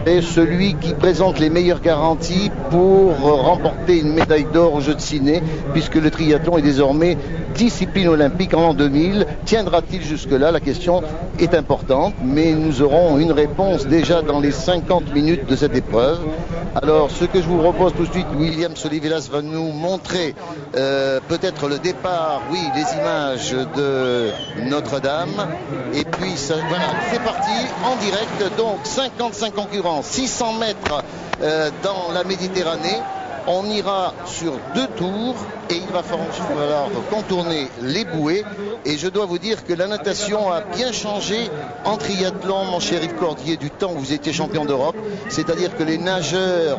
est celui qui présente les meilleures garanties pour remporter une médaille d'or aux Jeux de Sydney, puisque le triathlon est désormais discipline olympique en l'an 2000. Tiendra-t-il jusque-là? La question est importante, mais nous aurons une réponse déjà dans les 50 minutes de cette épreuve. Alors, ce que je vous propose tout de suite, William Solivelas va nous montrer peut-être le départ, oui, les images de Notre-Dame. Et puis, ça, voilà, c'est parti, en direct. Donc, 55 concurrents, 600 mètres dans la Méditerranée. On ira sur 2 tours et il va falloir contourner les bouées. Et je dois vous dire que la natation a bien changé en triathlon, mon cher Yves Cordier, du temps où vous étiez champion d'Europe. C'est-à-dire que les nageurs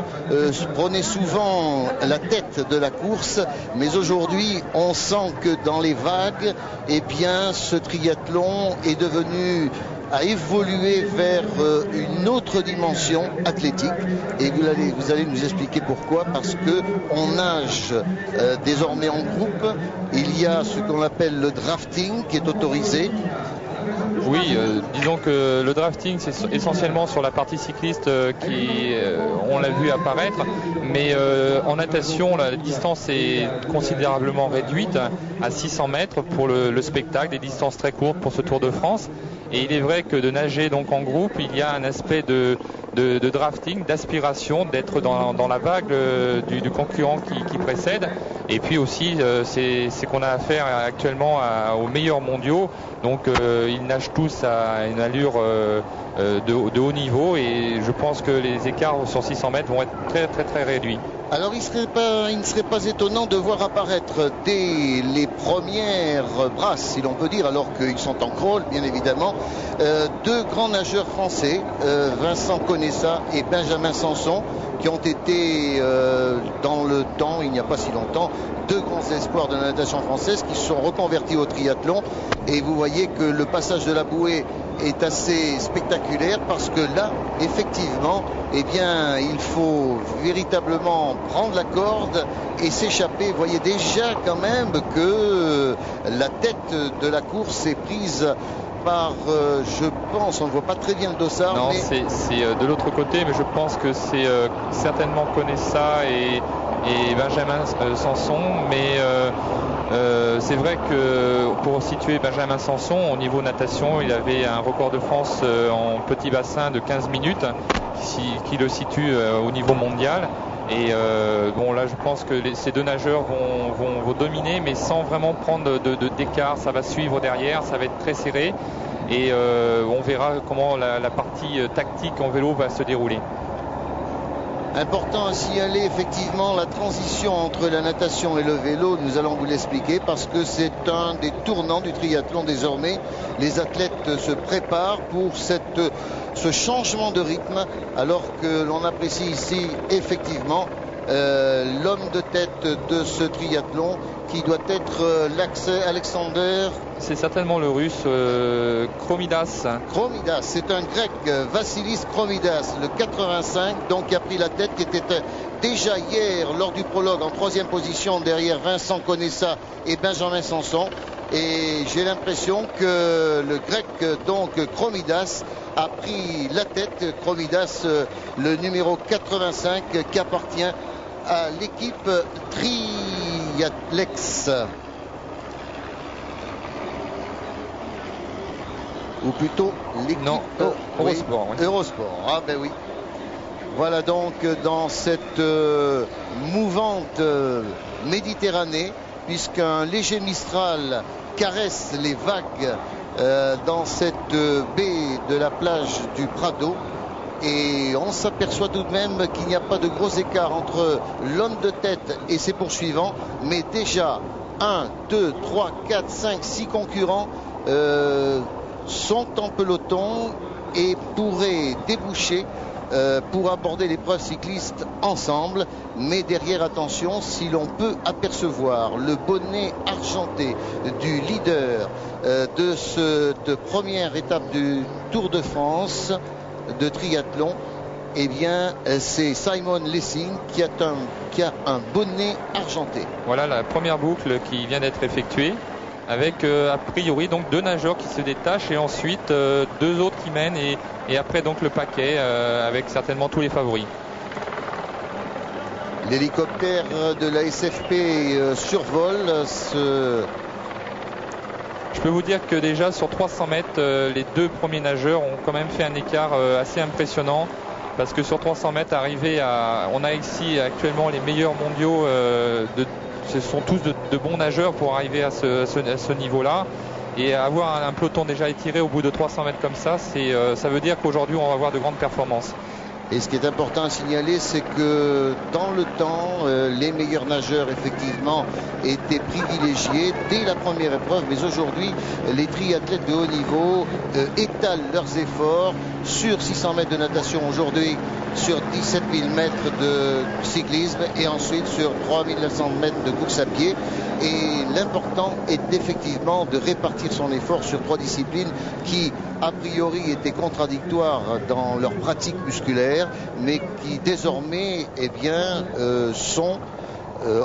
prenaient souvent la tête de la course. Mais aujourd'hui, on sent que dans les vagues, eh bien, ce triathlon est devenu a évolué vers une autre dimension athlétique, et vous allez nous expliquer pourquoi. Parce que on nage désormais en groupe. Il y a ce qu'on appelle le drafting qui est autorisé. Oui, disons que le drafting, c'est essentiellement sur la partie cycliste on l'a vu apparaître, mais en natation, la distance est considérablement réduite à 600 mètres pour le spectacle, des distances très courtes pour ce Tour de France. Et il est vrai que de nager donc en groupe, il y a un aspect de drafting, d'aspiration, d'être dans la vague du concurrent qui précède. Et puis aussi, c'est qu'on a affaire actuellement aux meilleurs mondiaux. Donc ils nagent tous à une allure de haut niveau, et je pense que les écarts sur 600 mètres vont être très très très réduits. Alors il ne serait pas étonnant de voir apparaître dès les premières brasses, si l'on peut dire, alors qu'ils sont en crawl bien évidemment, 2 grands nageurs français, Vincent Conessa et Benjamin Sanson, qui ont été dans le temps, il n'y a pas si longtemps, 2 grands espoirs de la natation française qui se sont reconvertis au triathlon. Et vous voyez que le passage de la bouée est assez spectaculaire, parce que là, effectivement, eh bien, il faut véritablement prendre la corde et s'échapper. Vous voyez déjà quand même que la tête de la course est prise par, je pense, on ne voit pas très bien le dossard. Non, mais c'est de l'autre côté, mais je pense que c'est certainement Conessa et Benjamin Sanson, mais c'est vrai que pour situer Benjamin Sanson au niveau natation, il avait un record de France en petit bassin de 15 minutes qui le situe au niveau mondial. Et bon, là je pense que ces 2 nageurs vont dominer, mais sans vraiment prendre d'écart. Ça va suivre derrière, ça va être très serré, et on verra comment la partie tactique en vélo va se dérouler. Important à signaler effectivement la transition entre la natation et le vélo, nous allons vous l'expliquer, parce que c'est un des tournants du triathlon désormais. Les athlètes se préparent pour ce changement de rythme, alors que l'on apprécie ici effectivement l'homme de tête de ce triathlon, qui doit être Alexander. C'est certainement le russe Chromidas. Chromidas, c'est un grec, Vassilis Chromidas, le 85, donc qui a pris la tête, qui était déjà hier lors du prologue en 3e position derrière Vincent Conessa et Benjamin Sanson. Et j'ai l'impression que le grec, donc Chromidas, a pris la tête. Chromidas, le numéro 85, qui appartient à l'équipe Triathlex. Ou plutôt l'équipe Eurosport. Oui. Eurosport, ah ben oui. Voilà donc dans cette mouvante Méditerranée, puisqu'un léger Mistral caresse les vagues dans cette baie de la plage du Prado. Et on s'aperçoit tout de même qu'il n'y a pas de gros écart entre l'homme de tête et ses poursuivants, mais déjà 1, 2, 3, 4, 5, 6 concurrents sont en peloton et pourraient déboucher pour aborder l'épreuve cycliste ensemble. Mais derrière, attention, si l'on peut apercevoir le bonnet argenté du leader de cette première étape du Tour de France de triathlon, eh bien c'est Simon Lessing qui a un bonnet argenté. Voilà la première boucle qui vient d'être effectuée avec a priori donc 2 nageurs qui se détachent et ensuite 2 autres qui mènent et après donc le paquet avec certainement tous les favoris. L'hélicoptère de la SFP survole ce... Je peux vous dire que déjà sur 300 mètres, les 2 premiers nageurs ont quand même fait un écart assez impressionnant. Parce que sur 300 mètres, on a ici actuellement les meilleurs mondiaux, ce sont tous de bons nageurs pour arriver à ce niveau-là. Et avoir un peloton déjà étiré au bout de 300 mètres comme ça, ça veut dire qu'aujourd'hui on va avoir de grandes performances. Et ce qui est important à signaler, c'est que dans le temps, les meilleurs nageurs, effectivement, étaient privilégiés dès la première épreuve. Mais aujourd'hui, les triathlètes de haut niveau étalent leurs efforts sur 600 mètres de natation aujourd'hui, sur 17 000 mètres de cyclisme et ensuite sur 3 900 mètres de course à pied. Et l'important est effectivement de répartir son effort sur 3 disciplines qui, a priori, étaient contradictoires dans leur pratique musculaire, mais qui désormais sont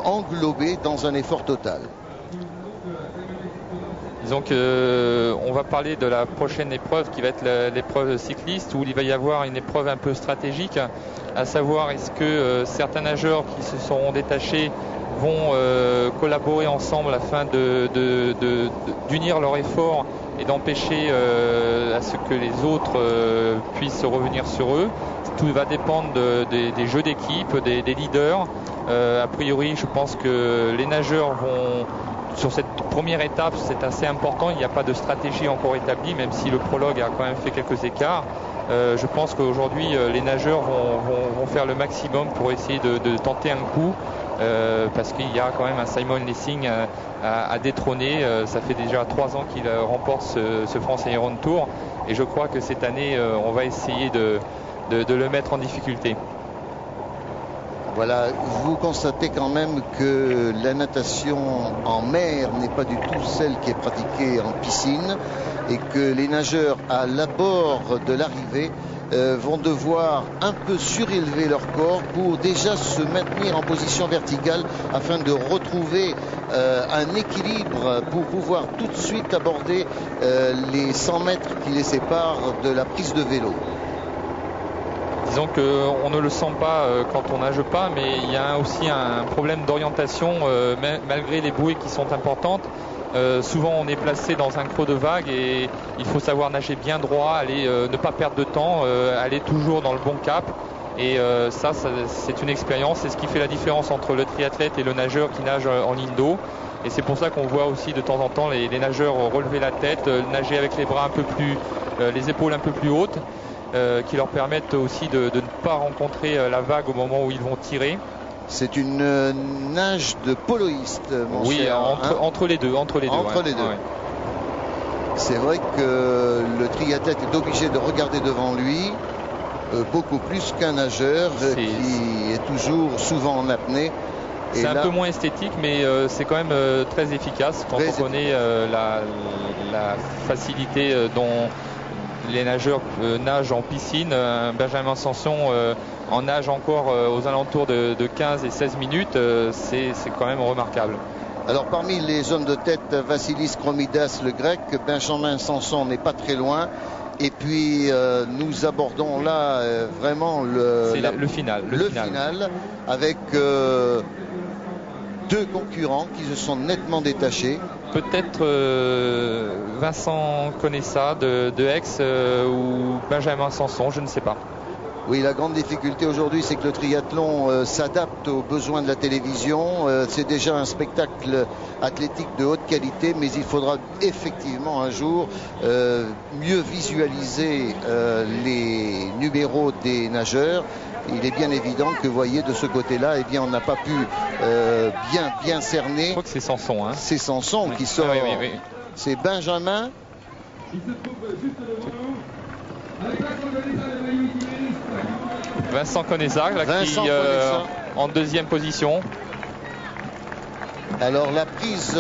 englobées dans un effort total. Disons qu'on va parler de la prochaine épreuve qui va être l'épreuve cycliste, où il va y avoir une épreuve un peu stratégique, à savoir est-ce que certains nageurs qui se seront détachés vont collaborer ensemble afin d'unir leur effort et d'empêcher à ce que les autres puissent revenir sur eux. Tout va dépendre des jeux d'équipe, des leaders. A priori, je pense que les nageurs vont, sur cette première étape, c'est assez important. Il n'y a pas de stratégie encore établie, même si le prologue a quand même fait quelques écarts. Je pense qu'aujourd'hui, les nageurs vont faire le maximum pour essayer de tenter un coup. Parce qu'il y a quand même un Simon Lessing à détrôner. Ça fait déjà 3 ans qu'il remporte ce France Iron Tour et je crois que cette année on va essayer de le mettre en difficulté. Voilà, vous constatez quand même que la natation en mer n'est pas du tout celle qui est pratiquée en piscine et que les nageurs à l'abord de l'arrivée vont devoir un peu surélever leur corps pour déjà se maintenir en position verticale afin de retrouver un équilibre pour pouvoir tout de suite aborder les 100 mètres qui les séparent de la prise de vélo. Disons qu'on ne le sent pas quand on nage pas, mais il y a aussi un problème d'orientation malgré les bouées qui sont importantes. Souvent on est placé dans un creux de vague et il faut savoir nager bien droit, ne pas perdre de temps, aller toujours dans le bon cap. Et ça c'est une expérience, c'est ce qui fait la différence entre le triathlète et le nageur qui nage en ligne d'eau. Et c'est pour ça qu'on voit aussi de temps en temps les nageurs relever la tête, nager avec les bras un peu plus, les épaules un peu plus hautes, qui leur permettent aussi de ne pas rencontrer la vague au moment où ils vont tirer. C'est une nage de poloiste, mon cher. Oui, entre les deux. Entre les deux. Ouais. C'est vrai que le triathlète est obligé de regarder devant lui beaucoup plus qu'un nageur qui est toujours souvent en apnée. C'est un peu moins esthétique, mais c'est quand même très efficace quand on connaît la facilité dont les nageurs nagent en piscine. Benjamin Sanson en nage encore aux alentours de 15 et 16 minutes. C'est quand même remarquable. Alors parmi les hommes de tête, Vassilis Chromidas, le grec, Benjamin Sanson n'est pas très loin. Et puis nous abordons là vraiment le final avec 2 concurrents qui se sont nettement détachés. Peut-être Vincent Conessa de Aix ou Benjamin Sanson, je ne sais pas. Oui, la grande difficulté aujourd'hui, c'est que le triathlon s'adapte aux besoins de la télévision. C'est déjà un spectacle athlétique de haute qualité, mais il faudra effectivement un jour mieux visualiser les numéros des nageurs. Il est bien évident que, vous voyez, de ce côté-là, on n'a pas pu bien cerner. Je crois que c'est Sanson. Hein. C'est Sanson qui sort. Oui. C'est Benjamin. Vincent Conessa qui en 2e position. Alors la prise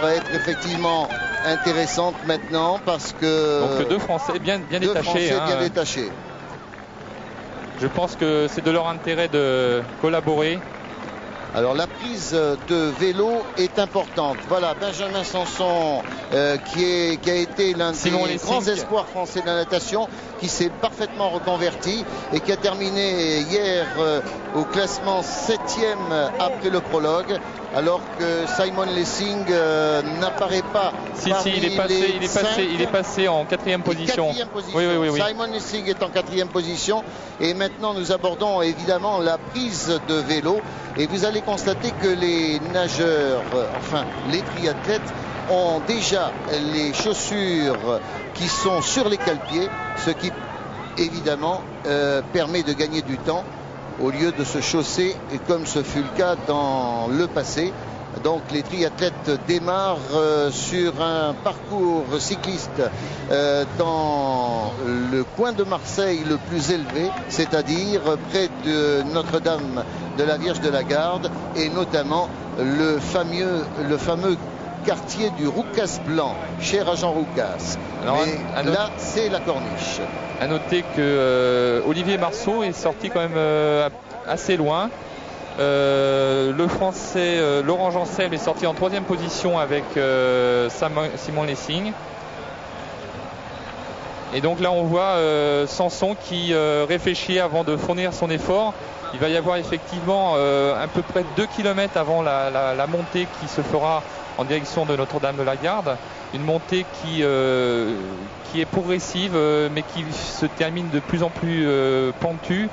va être effectivement intéressante maintenant parce que donc 2 Français bien détachés. Bien détachés. Je pense que c'est de leur intérêt de collaborer. Alors la prise de vélo est importante. Voilà, Benjamin Sanson qui a été l'un des grands espoirs français de la natation, qui s'est parfaitement reconverti et qui a terminé hier au classement 7e après le prologue, alors que Simon Lessing n'apparaît pas. Si, il est passé en 4e position. Oui. Simon Lessing est en 4e position. Et maintenant, nous abordons évidemment la prise de vélo. Et vous allez constater que les nageurs, les triathlètes, ont déjà les chaussures qui sont sur les cale-pieds, ce qui évidemment permet de gagner du temps au lieu de se chausser comme ce fut le cas dans le passé. Donc les triathlètes démarrent sur un parcours cycliste dans le coin de Marseille le plus élevé, c'est-à-dire près de Notre-Dame de la Vierge de la Garde, et notamment le fameux quartier du Roucas Blanc, cher à Jean Roucas. Mais là, c'est la corniche. À noter que Olivier Marceau est sorti quand même assez loin. Le français Laurent Jancel est sorti en 3e position avec Simon Lessing. Et donc là on voit Sanson qui réfléchit avant de fournir son effort. Il va y avoir effectivement à peu près 2 km avant la montée qui se fera en direction de Notre-Dame de la Garde. Une montée qui est progressive mais qui se termine de plus en plus pentue.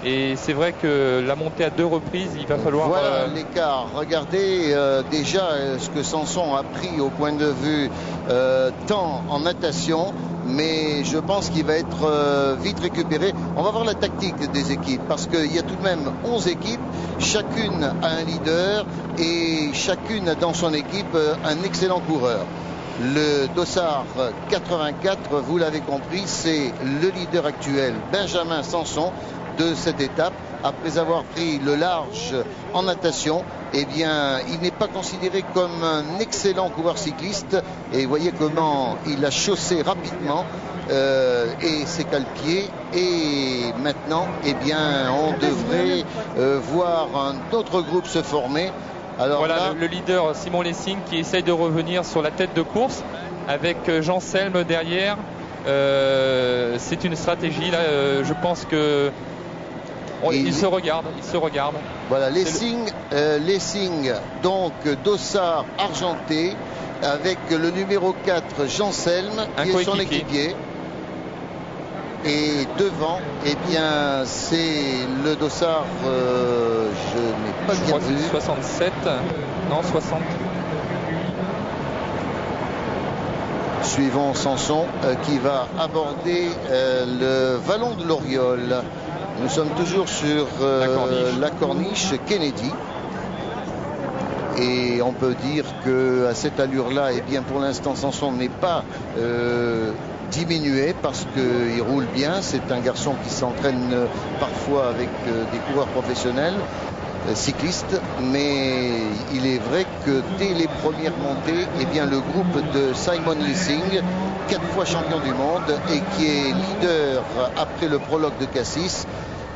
Et c'est vrai que la montée à 2 reprises, il va falloir... Voilà l'écart. Regardez déjà ce que Sanson a pris au point de vue temps en natation, mais je pense qu'il va être vite récupéré. On va voir la tactique des équipes, parce qu'il y a tout de même 11 équipes, chacune a un leader et chacune a dans son équipe un excellent coureur. Le Dossard 84, vous l'avez compris, c'est le leader actuel, Benjamin Sanson, de cette étape. Après avoir pris le large en natation, eh bien, il n'est pas considéré comme un excellent coureur cycliste. Et vous voyez comment il a chaussé rapidement et ses cale-pieds. Et maintenant, eh bien, on devrait voir un autre groupe se former. Alors voilà là, le leader Simon Lessing qui essaye de revenir sur la tête de course avec Jean Selme derrière. C'est une stratégie là. Je pense que il se regarde. Voilà, Lessing, donc Dossard argenté, avec le numéro 4, Jean Selme, qui est son équipier. Et devant, eh bien, c'est le Dossard, je n'ai pas bien vu. 67, non, 60. Suivons Sanson qui va aborder le vallon de l'Oriole. Nous sommes toujours sur la corniche Kennedy. Et on peut dire qu'à cette allure-là, eh bien, pour l'instant, Sanson n'est pas diminué parce qu'il roule bien. C'est un garçon qui s'entraîne parfois avec des coureurs professionnels, cyclistes. Mais il est vrai que dès les premières montées, eh bien, le groupe de Simon Lessing, 4 fois champion du monde et qui est leader après le prologue de Cassis,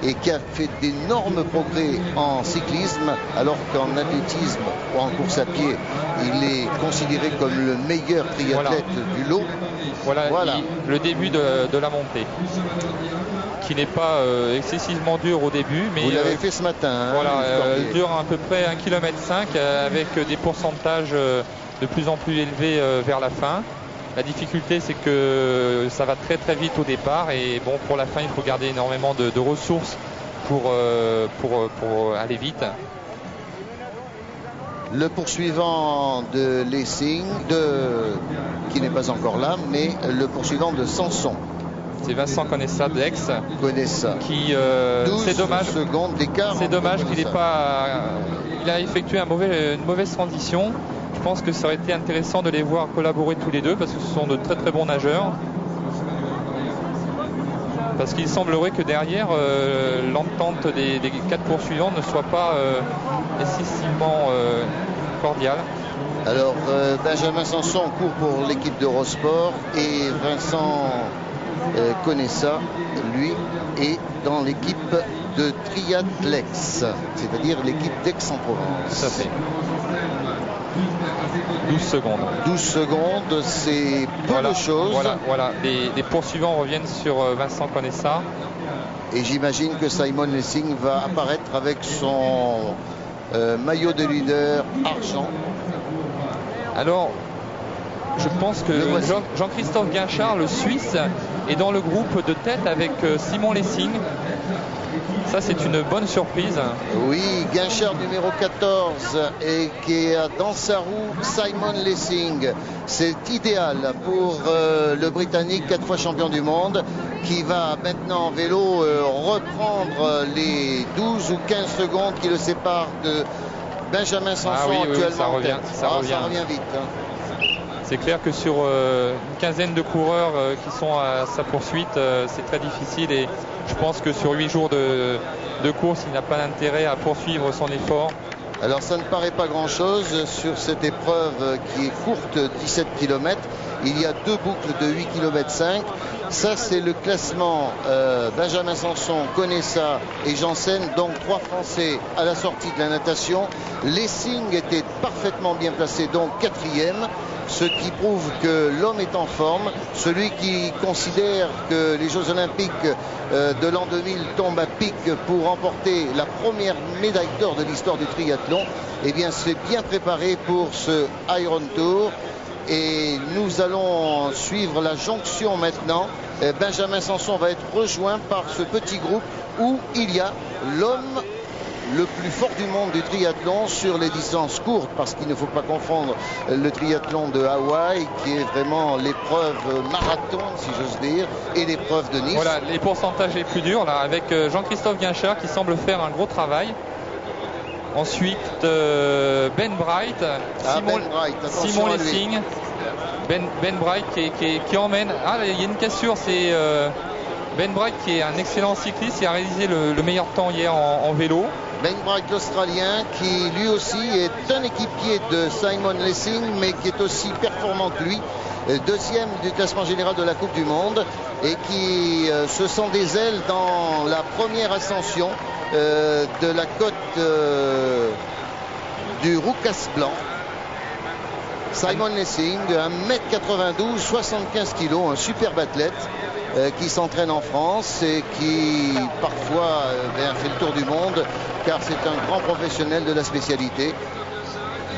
et qui a fait d'énormes progrès en cyclisme, alors qu'en athlétisme ou en course à pied, il est considéré comme le meilleur triathlète du lot. Voilà. Le début de la montée, qui n'est pas excessivement dur au début. Mais vous l'avez fait ce matin. Il dure à peu près 1,5 km avec des pourcentages de plus en plus élevés vers la fin. La difficulté, c'est que ça va très très vite au départ et bon, pour la fin, il faut garder énormément de ressources pour aller vite. Le poursuivant de Lessing, qui n'est pas encore là, mais le poursuivant de Sanson. C'est Vincent Conessa d'Aix. Qui, 12 c'est dommage. Secondes d'écart. C'est dommage qu'il n'ait pas. Il a effectué une mauvaise transition. Je pense que ça aurait été intéressant de les voir collaborer tous les deux parce que ce sont de très très bons nageurs. Parce qu'il semblerait que derrière, l'entente des 4 poursuivants ne soit pas excessivement cordiale. Alors, Benjamin Sanson court pour l'équipe d'Eurosport et Vincent Conessa, lui, est dans l'équipe de Triathlex, c'est-à-dire l'équipe d'Aix-en-Provence. Ça fait 12 secondes. 12 secondes, c'est peu de choses. Voilà. Les poursuivants reviennent sur Vincent Conessa. Et j'imagine que Simon Lessing va apparaître avec son maillot de leader argent. Alors, je pense que Jean-Christophe Guinchard, le Suisse, est dans le groupe de tête avec Simon Lessing. Ça, c'est une bonne surprise. Oui, Guinchard numéro 14 et qui a dans sa roue Simon Lessing. C'est idéal pour le Britannique, 4 fois champion du monde, qui va maintenant en vélo reprendre les 12 ou 15 secondes qui le séparent de Benjamin Sanson actuellement. Ça revient vite. C'est clair que sur une quinzaine de coureurs qui sont à sa poursuite, c'est très difficile, et je pense que sur 8 jours de course, il n'a pas d'intérêt à poursuivre son effort. Alors ça ne paraît pas grand-chose sur cette épreuve qui est courte, 17 km. Il y a 2 boucles de 8 km 5. Ça, c'est le classement Benjamin Sanson, Conessa et Janssen, donc 3 Français à la sortie de la natation. Lessing était parfaitement bien placé, donc 4e. Ce qui prouve que l'homme est en forme. Celui qui considère que les Jeux Olympiques de l'an 2000 tombent à pic pour remporter la première médaille d'or de l'histoire du triathlon, eh bien c'est bien préparé pour ce Iron Tour. Et nous allons suivre la jonction maintenant. Benjamin Sanson va être rejoint par ce petit groupe où il y a l'homme le plus fort du monde du triathlon sur les distances courtes, parce qu'il ne faut pas confondre le triathlon de Hawaï, qui est vraiment l'épreuve marathon, si j'ose dire, et l'épreuve de Nice. Voilà, les pourcentages les plus durs, là, avec Jean-Christophe Guinchard qui semble faire un gros travail. Ensuite, Ben Bright, Simon Lessing, Ben Bright qui emmène. Ah, il y a une cassure, c'est Ben Bright qui est un excellent cycliste, qui a réalisé le meilleur temps hier en vélo. Ben Bright, l'Australien, qui lui aussi est un équipier de Simon Lessing, mais qui est aussi performant que lui, 2e du classement général de la Coupe du Monde, et qui se sent des ailes dans la première ascension de la côte du Roucas Blanc. Simon Lessing, 1m92, 75 kg, un superbe athlète qui s'entraîne en France et qui parfois fait le tour du monde, car c'est un grand professionnel de la spécialité.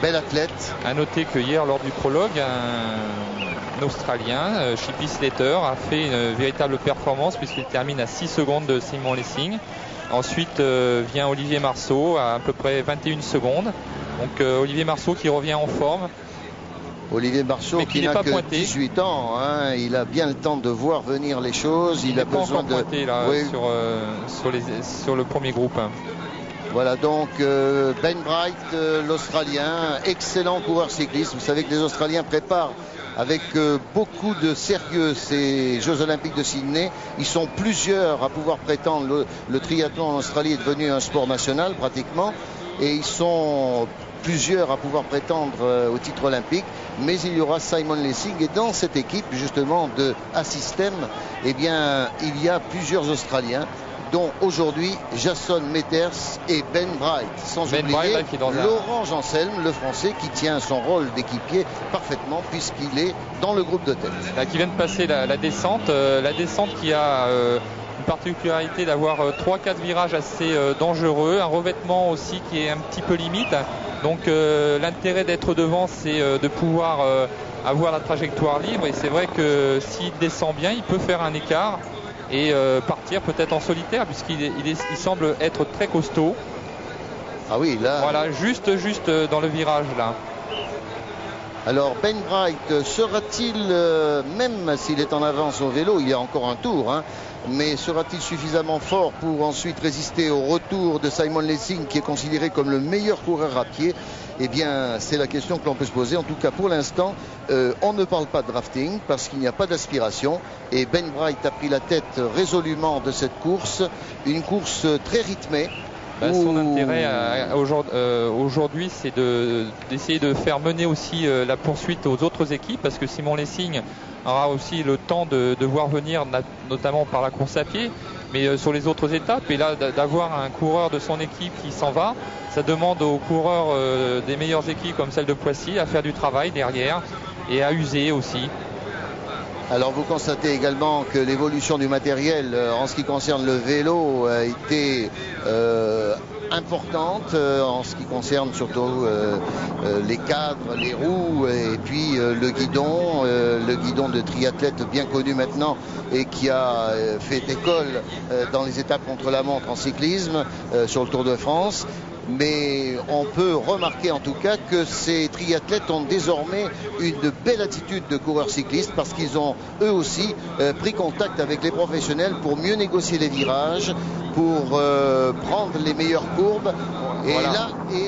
Bel athlète. À noter que hier, lors du prologue, un Australien, Chippy Slater, a fait une véritable performance puisqu'il termine à 6 secondes de Simon Lessing. Ensuite vient Olivier Marceau à peu près 21 secondes. Donc Olivier Marceau qui revient en forme. Olivier Marceau qui n'a que 18 ans, hein, il a bien le temps de voir venir les choses. Il a besoin de pointé, là, sur le premier groupe. Voilà donc Ben Bright, l'Australien, excellent coureur cycliste. Vous savez que les Australiens préparent avec beaucoup de sérieux ces Jeux Olympiques de Sydney. Ils sont plusieurs à pouvoir prétendre. Le triathlon en Australie est devenu un sport national pratiquement, et ils sont plusieurs à pouvoir prétendre au titre olympique, mais il y aura Simon Lessing, et dans cette équipe justement de A-System, eh bien il y a plusieurs Australiens, dont aujourd'hui Jason Metters et Ben Bright, sans oublier Laurent Janselm, le Français, qui tient son rôle d'équipier parfaitement puisqu'il est dans le groupe de tête. Là, qui vient de passer la descente qui a une particularité d'avoir 3-4 virages assez dangereux, un revêtement aussi qui est un petit peu limite. Donc l'intérêt d'être devant, c'est de pouvoir avoir la trajectoire libre, et c'est vrai que s'il descend bien, il peut faire un écart et partir peut-être en solitaire, puisqu'il semble être très costaud. Ah oui, là. Voilà, juste dans le virage là. Alors Ben Bright sera-t-il, même s'il est en avance au vélo, il y a encore un tour, hein, mais sera-t-il suffisamment fort pour ensuite résister au retour de Simon Lessing, qui est considéré comme le meilleur coureur à pied? Eh bien, c'est la question que l'on peut se poser. En tout cas, pour l'instant, on ne parle pas de drafting parce qu'il n'y a pas d'aspiration. Et Ben Bright a pris la tête résolument de cette course. Une course très rythmée. Son intérêt aujourd'hui, c'est d'essayer de faire mener aussi la poursuite aux autres équipes, parce que Simon Lessing aura aussi le temps de voir venir, notamment par la course à pied. mais sur les autres étapes. Et là, d'avoir un coureur de son équipe qui s'en va, ça demande aux coureurs des meilleures équipes comme celle de Poissy à faire du travail derrière et à user aussi. Alors vous constatez également que l'évolution du matériel en ce qui concerne le vélo a été importante en ce qui concerne surtout les cadres, les roues et puis le guidon de triathlète bien connu maintenant et qui a fait école dans les étapes contre la montre en cyclisme sur le Tour de France. Mais on peut remarquer en tout cas que ces triathlètes ont désormais une belle attitude de coureurs cyclistes parce qu'ils ont eux aussi pris contact avec les professionnels pour mieux négocier les virages, pour prendre les meilleures courbes. Et voilà.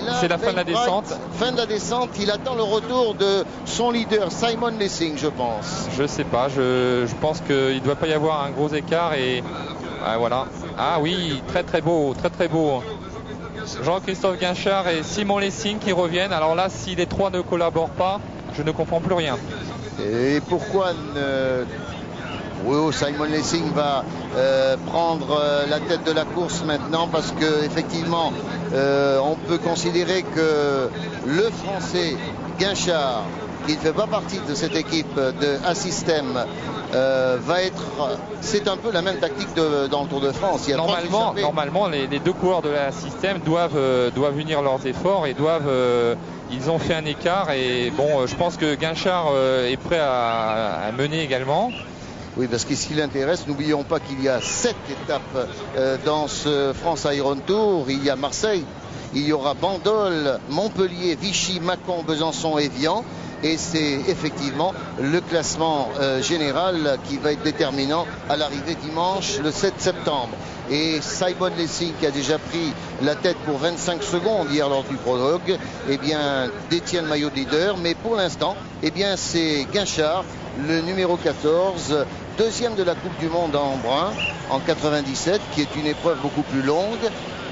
là c'est la fin de la descente. Fin de la descente, il attend le retour de son leader Simon Lessing, je pense. Je sais pas, je pense qu'il ne doit pas y avoir un gros écart et voilà. Ah oui, très très beau, très très beau. Jean-Christophe Guinchard et Simon Lessing qui reviennent. Alors là, si les trois ne collaborent pas, je ne comprends plus rien. Et pourquoi Simon Lessing va prendre la tête de la course maintenant parce que effectivement, on peut considérer que le Français Guinchard, qui ne fait pas partie de cette équipe de A-System, c'est un peu la même tactique dans le Tour de France. Normalement, les deux coureurs de la système doivent unir leurs efforts et ils ont fait un écart et bon, je pense que Guinchard est prêt à mener également. Oui, parce que s'il intéresse, n'oublions pas qu'il y a 7 étapes dans ce France Iron Tour. Il y a Marseille, il y aura Bandol, Montpellier, Vichy, Mâcon, Besançon et Vian. Et c'est effectivement le classement général qui va être déterminant à l'arrivée dimanche le 7 septembre. Et Simon Lessing, qui a déjà pris la tête pour 25 secondes hier lors du prologue, eh bien, détient le maillot de leader. Mais pour l'instant, eh bien, c'est Guinchard, le numéro 14, deuxième de la Coupe du Monde en brun en 97, qui est une épreuve beaucoup plus longue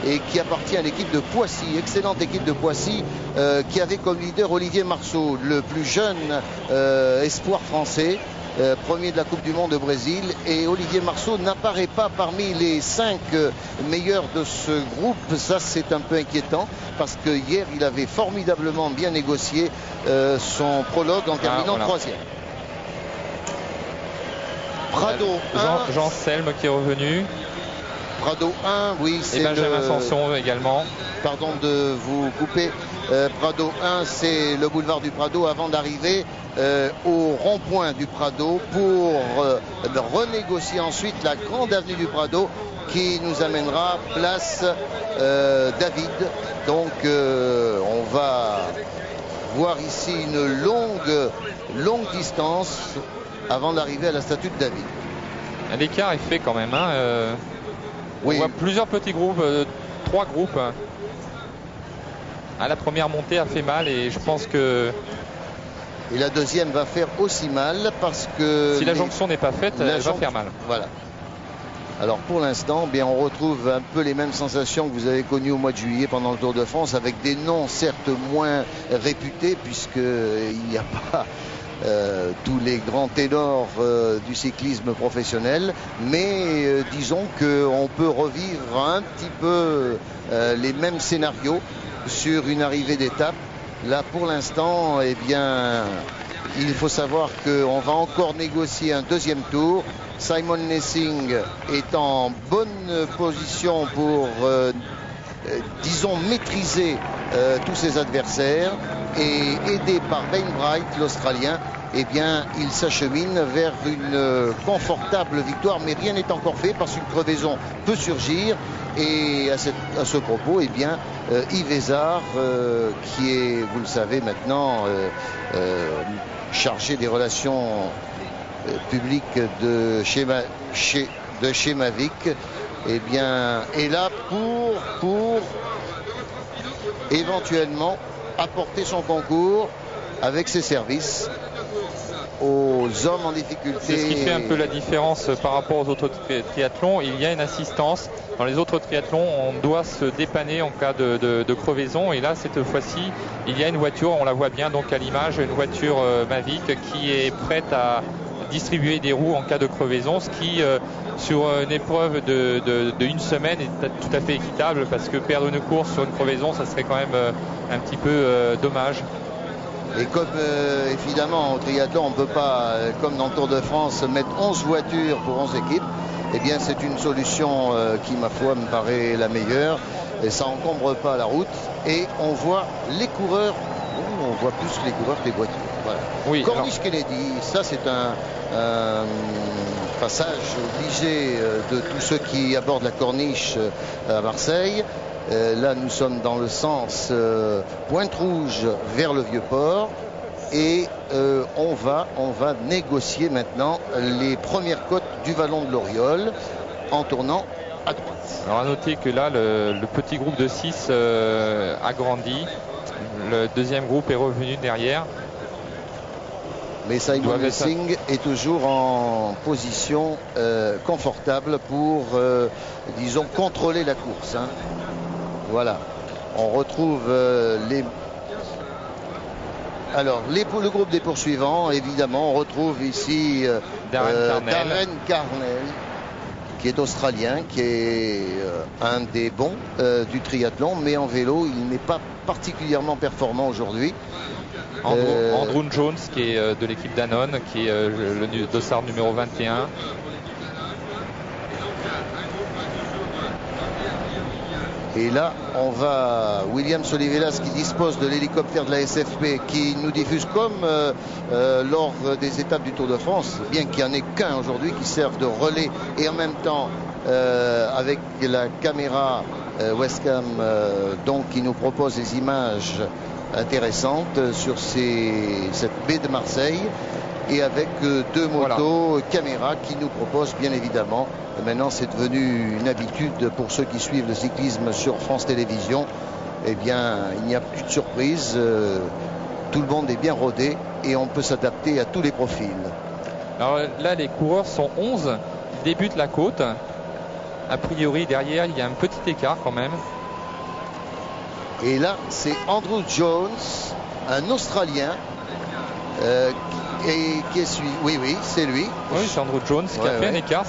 et qui appartient à l'équipe de Poissy, excellente équipe de Poissy, qui avait comme leader Olivier Marceau, le plus jeune espoir français, premier de la Coupe du Monde au Brésil. Et Olivier Marceau n'apparaît pas parmi les 5 meilleurs de ce groupe. Ça, c'est un peu inquiétant parce que hier, il avait formidablement bien négocié son prologue en terminant troisième. Prado 1. Jean Selme qui est revenu. Prado 1, oui, c'est et Benjamin Sanson également. Pardon de vous couper. Prado 1, c'est le boulevard du Prado avant d'arriver au rond-point du Prado pour renégocier ensuite la grande avenue du Prado qui nous amènera place David. Donc on va voir ici une longue distance avant d'arriver à la statue de David. L'écart est fait quand même. Oui. On voit plusieurs petits groupes, 3 groupes. La première montée a fait mal et je pense que... Et la deuxième va faire aussi mal parce que... Si la jonction n'est pas faite, elle va faire mal. Voilà. Alors pour l'instant, bien, on retrouve un peu les mêmes sensations que vous avez connues au mois de juillet pendant le Tour de France avec des noms certes moins réputés puisqu'il n'y a pas... tous les grands ténors du cyclisme professionnel, mais disons qu'on peut revivre un petit peu les mêmes scénarios sur une arrivée d'étape. Là pour l'instant, eh bien, il faut savoir qu'on va encore négocier un deuxième tour. Simon Lessing est en bonne position pour disons maîtriser tous ses adversaires et aidé par Wainwright, l'Australien, eh bien, il s'achemine vers une confortable victoire, mais rien n'est encore fait parce qu'une crevaison peut surgir. Et à ce propos, eh bien, Yves Ezard, qui est, vous le savez maintenant, chargé des relations publiques de chez Mavic, eh bien, est là pour éventuellement apporter son concours avec ses services aux hommes en difficulté. C'est ce qui fait un peu la différence par rapport aux autres triathlons. Il y a une assistance. Dans les autres triathlons, on doit se dépanner en cas de crevaison. Et là, cette fois-ci, il y a une voiture, on la voit bien donc à l'image, une voiture Mavic qui est prête à distribuer des roues en cas de crevaison, ce qui sur une épreuve de une semaine est tout à fait équitable, parce que perdre une course sur une crevaison, ça serait quand même un petit peu dommage. Et comme évidemment au triathlon on ne peut pas, comme dans le Tour de France, mettre 11 voitures pour 11 équipes, eh bien c'est une solution qui, ma foi, me paraît la meilleure. Et ça encombre pas la route. Et on voit les coureurs, on voit plus les coureurs que les voitures. Voilà. Oui, Corniche Kennedy, ça c'est un passage obligé de tous ceux qui abordent la Corniche à Marseille. Là nous sommes dans le sens Pointe-Rouge vers le Vieux-Port. Et on va négocier maintenant les premières côtes du Vallon de l'Oriole en tournant à droite. Alors à noter que là le petit groupe de 6 a grandi, le deuxième groupe est revenu derrière. Mais Simon Lessing est toujours en position confortable pour, disons, contrôler la course. Hein. Voilà, on retrouve le groupe des poursuivants. Évidemment, on retrouve ici Darren Carnell, qui est australien, qui est un des bons du triathlon, mais en vélo, il n'est pas particulièrement performant aujourd'hui. Andrew Jones, qui est de l'équipe Danone, qui est le dossard numéro 21. Et là, on va William Solivelas, qui dispose de l'hélicoptère de la SFP, qui nous diffuse comme lors des étapes du Tour de France, bien qu'il n'y en ait qu'un aujourd'hui, qui servent de relais, et en même temps avec la caméra Westcam, donc qui nous propose des images intéressantes sur cette baie de Marseille, et avec deux motos caméra qui nous proposent bien évidemment. Maintenant, c'est devenu une habitude pour ceux qui suivent le cyclisme sur France Télévisions. Eh bien, il n'y a plus de surprise. Tout le monde est bien rodé et on peut s'adapter à tous les profils. Alors là, les coureurs sont 11. Ils débutent la côte. A priori, derrière, il y a un petit écart quand même. Et là, c'est Andrew Jones, un Australien, et qui est suivi. Oui, c'est lui. Oui, c'est Andrew Jones qui a fait un écart.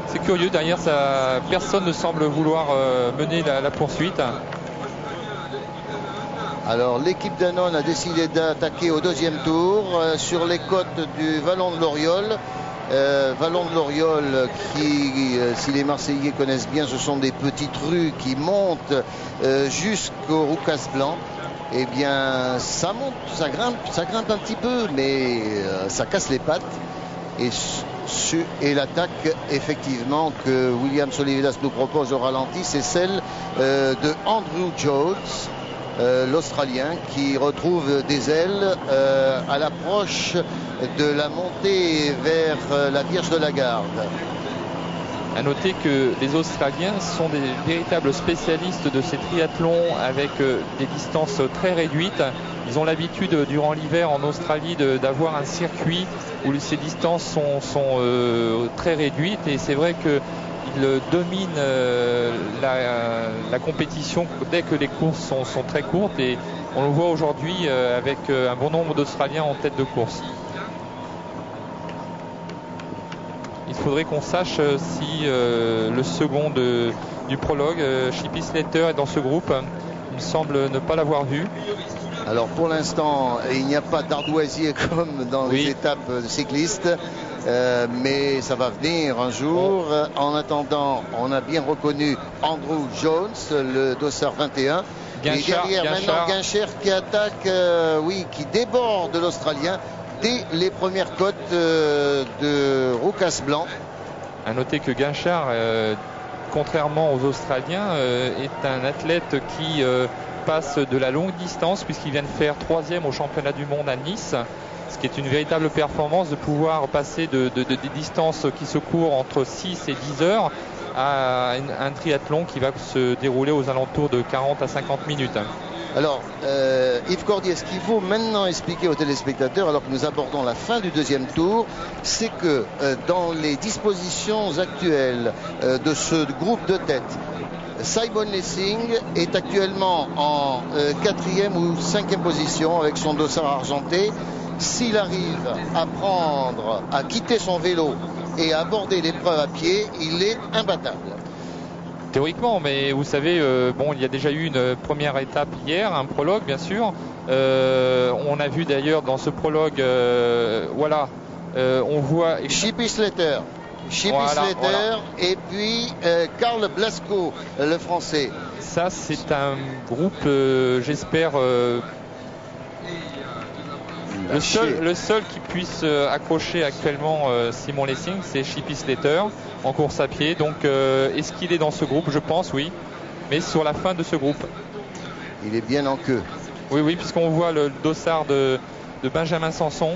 C'est curieux, derrière ça, personne ne semble vouloir mener la poursuite. Alors l'équipe Danone a décidé d'attaquer au deuxième tour sur les côtes du Vallon de l'Oriole. Vallon de l'Oriole qui, si les Marseillais connaissent bien, ce sont des petites rues qui montent jusqu'au Roucas Blanc. Eh bien ça monte, ça grimpe un petit peu, mais ça casse les pattes. Et l'attaque effectivement que William Solivelas nous propose au ralenti, c'est celle de Andrew Jones, l'Australien, qui retrouve des ailes à l'approche de la montée vers la Vierge de la Garde. À noter que les Australiens sont des véritables spécialistes de ces triathlons avec des distances très réduites. Ils ont l'habitude durant l'hiver en Australie d'avoir un circuit où ces distances sont très réduites, et c'est vrai qu'ils dominent la compétition dès que les courses sont très courtes, et on le voit aujourd'hui avec un bon nombre d'Australiens en tête de course. Il faudrait qu'on sache si le second du prologue, Chippy Slater, est dans ce groupe. Il me semble ne pas l'avoir vu. Alors pour l'instant, il n'y a pas d'ardoisier comme dans les étapes cyclistes, mais ça va venir un jour. En attendant, on a bien reconnu Andrew Jones, le dossard 21. Guinchard, et derrière maintenant Guinchard qui attaque, qui déborde l'Australien dès les premières côtes de Roucas Blanc. À noter que Guinchard, contrairement aux Australiens, est un athlète qui passe de la longue distance, puisqu'il vient de faire 3e au championnat du monde à Nice, ce qui est une véritable performance de pouvoir passer des distances qui se courent entre 6 et 10 heures à un triathlon qui va se dérouler aux alentours de 40 à 50 minutes. Alors, Yves Cordier, ce qu'il faut maintenant expliquer aux téléspectateurs, alors que nous abordons la fin du deuxième tour, c'est que dans les dispositions actuelles de ce groupe de tête, Simon Lessing est actuellement en 4e ou 5e position avec son dossard argenté. s'il arrive à quitter son vélo et à aborder l'épreuve à pied, il est imbattable. Théoriquement, mais vous savez, bon, il y a déjà eu une première étape hier, un prologue bien sûr. On a vu d'ailleurs dans ce prologue, voilà, on voit Chippy Slater, voilà. Et puis Karl Blasco, le français. Ça, c'est un groupe, j'espère, le seul qui puisse accrocher actuellement Simon Lessing, c'est Chippy Slater en course à pied. Donc, est-ce qu'il est dans ce groupe? Je pense, oui. Mais sur la fin de ce groupe. Il est bien en queue. Oui, puisqu'on voit le dossard de Benjamin Sanson.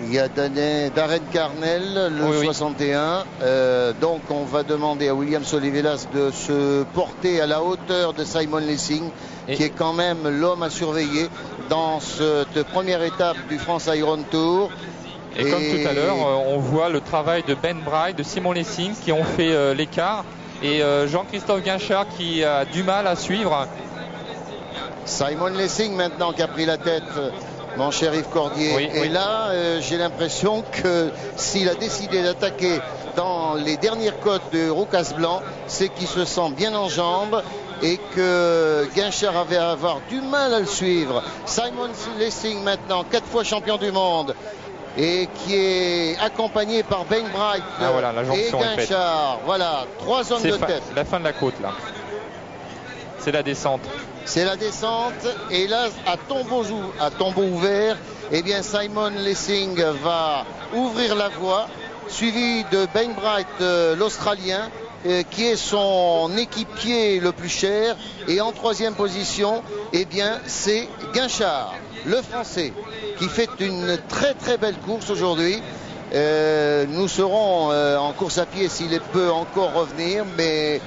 Il y a Darren Carnell, le 61. Donc, on va demander à William Solivelas de se porter à la hauteur de Simon Lessing, qui est quand même l'homme à surveiller dans cette première étape du France Iron Tour. Et comme tout à l'heure, on voit le travail de Ben Bright, de Simon Lessing qui ont fait l'écart. Et Jean-Christophe Guinchard qui a du mal à suivre. Simon Lessing maintenant qui a pris la tête, mon cher Yves Cordier. Et là, j'ai l'impression que s'il a décidé d'attaquer dans les dernières côtes de Roucas Blanc, c'est qu'il se sent bien en jambes et que Guinchard avait à avoir du mal à le suivre. Simon Lessing maintenant, 4 fois champion du monde, et qui est accompagné par Ben Bright voilà, la et Guinchard. Voilà, 3 hommes de tête. La fin de la côte là. C'est la descente. C'est la descente. Et là, à tombeau ouvert, eh bien Simon Lessing va ouvrir la voie, suivi de Ben Bright, l'Australien, qui est son équipier le plus cher. Et en 3e position, eh bien, c'est Guinchard, le Français, qui fait une très très belle course aujourd'hui. Nous serons en course à pied s'il peut encore revenir, mais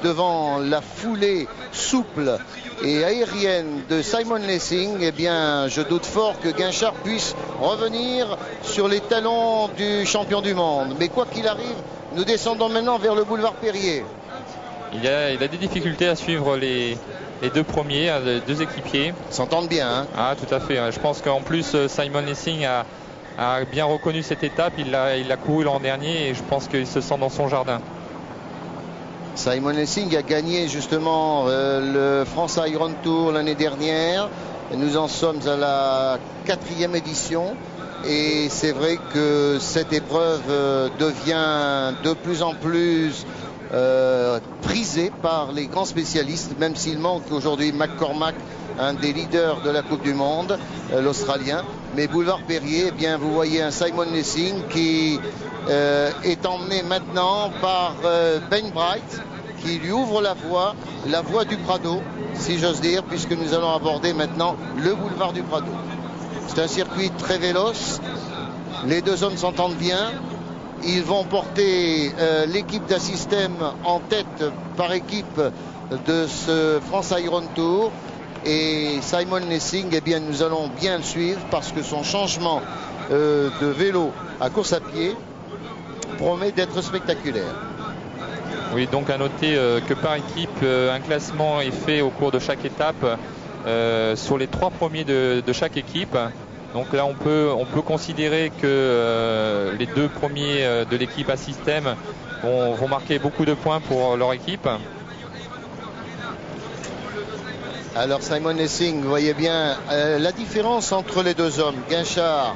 devant la foulée souple et aérienne de Simon Lessing, eh bien, je doute fort que Guinchard puisse revenir sur les talons du champion du monde. Mais quoi qu'il arrive, nous descendons maintenant vers le boulevard Périer. Il a des difficultés à suivre les deux premiers, les deux équipiers. S'entendent bien, hein? Ah, tout à fait. Je pense qu'en plus, Simon Lessing a bien reconnu cette étape. Il l'a couru l'an dernier et je pense qu'il se sent dans son jardin. Simon Lessing a gagné justement le France Iron Tour l'année dernière. Nous en sommes à la 4e édition. Et c'est vrai que cette épreuve devient de plus en plus prisée par les grands spécialistes, même s'il manque aujourd'hui McCormack, un des leaders de la Coupe du Monde, l'Australien. Mais boulevard Périer, eh bien, vous voyez un Simon Lessing qui est emmené maintenant par Ben Bright, qui lui ouvre la voie du Prado, si j'ose dire, puisque nous allons aborder maintenant le boulevard du Prado. C'est un circuit très véloce. Les deux hommes s'entendent bien. Ils vont porter l'équipe d'Assystem en tête par équipe de ce France Iron Tour. Et Simon Lessing, eh bien, nous allons bien le suivre parce que son changement de vélo à course à pied promet d'être spectaculaire. Oui, donc à noter que par équipe, un classement est fait au cours de chaque étape sur les 3 premiers de chaque équipe. Donc là, on peut considérer que les 2 premiers de l'équipe Assystem vont marquer beaucoup de points pour leur équipe. Alors Simon Lessing, vous voyez bien la différence entre les deux hommes. Guinchard,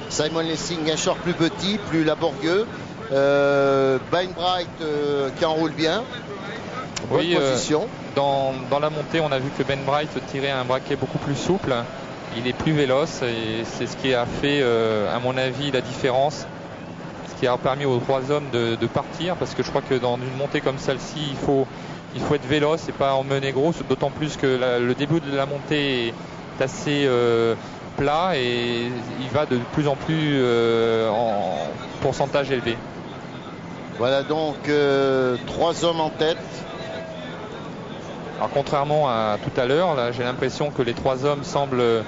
Simon Lessing, Guinchard plus petit, plus laborieux. Ben Bright qui enroule bien. Bonne position. Dans la montée, on a vu que Ben Bright tirait un braquet beaucoup plus souple. Il est plus véloce et c'est ce qui a fait, à mon avis, la différence. Ce qui a permis aux 3 hommes de partir, parce que je crois que dans une montée comme celle-ci, il faut être véloce et pas emmener gros, d'autant plus que le début de la montée est assez plat et il va de plus en plus en pourcentage élevé. Voilà donc 3 hommes en tête. Alors contrairement à tout à l'heure, là j'ai l'impression que les 3 hommes semblent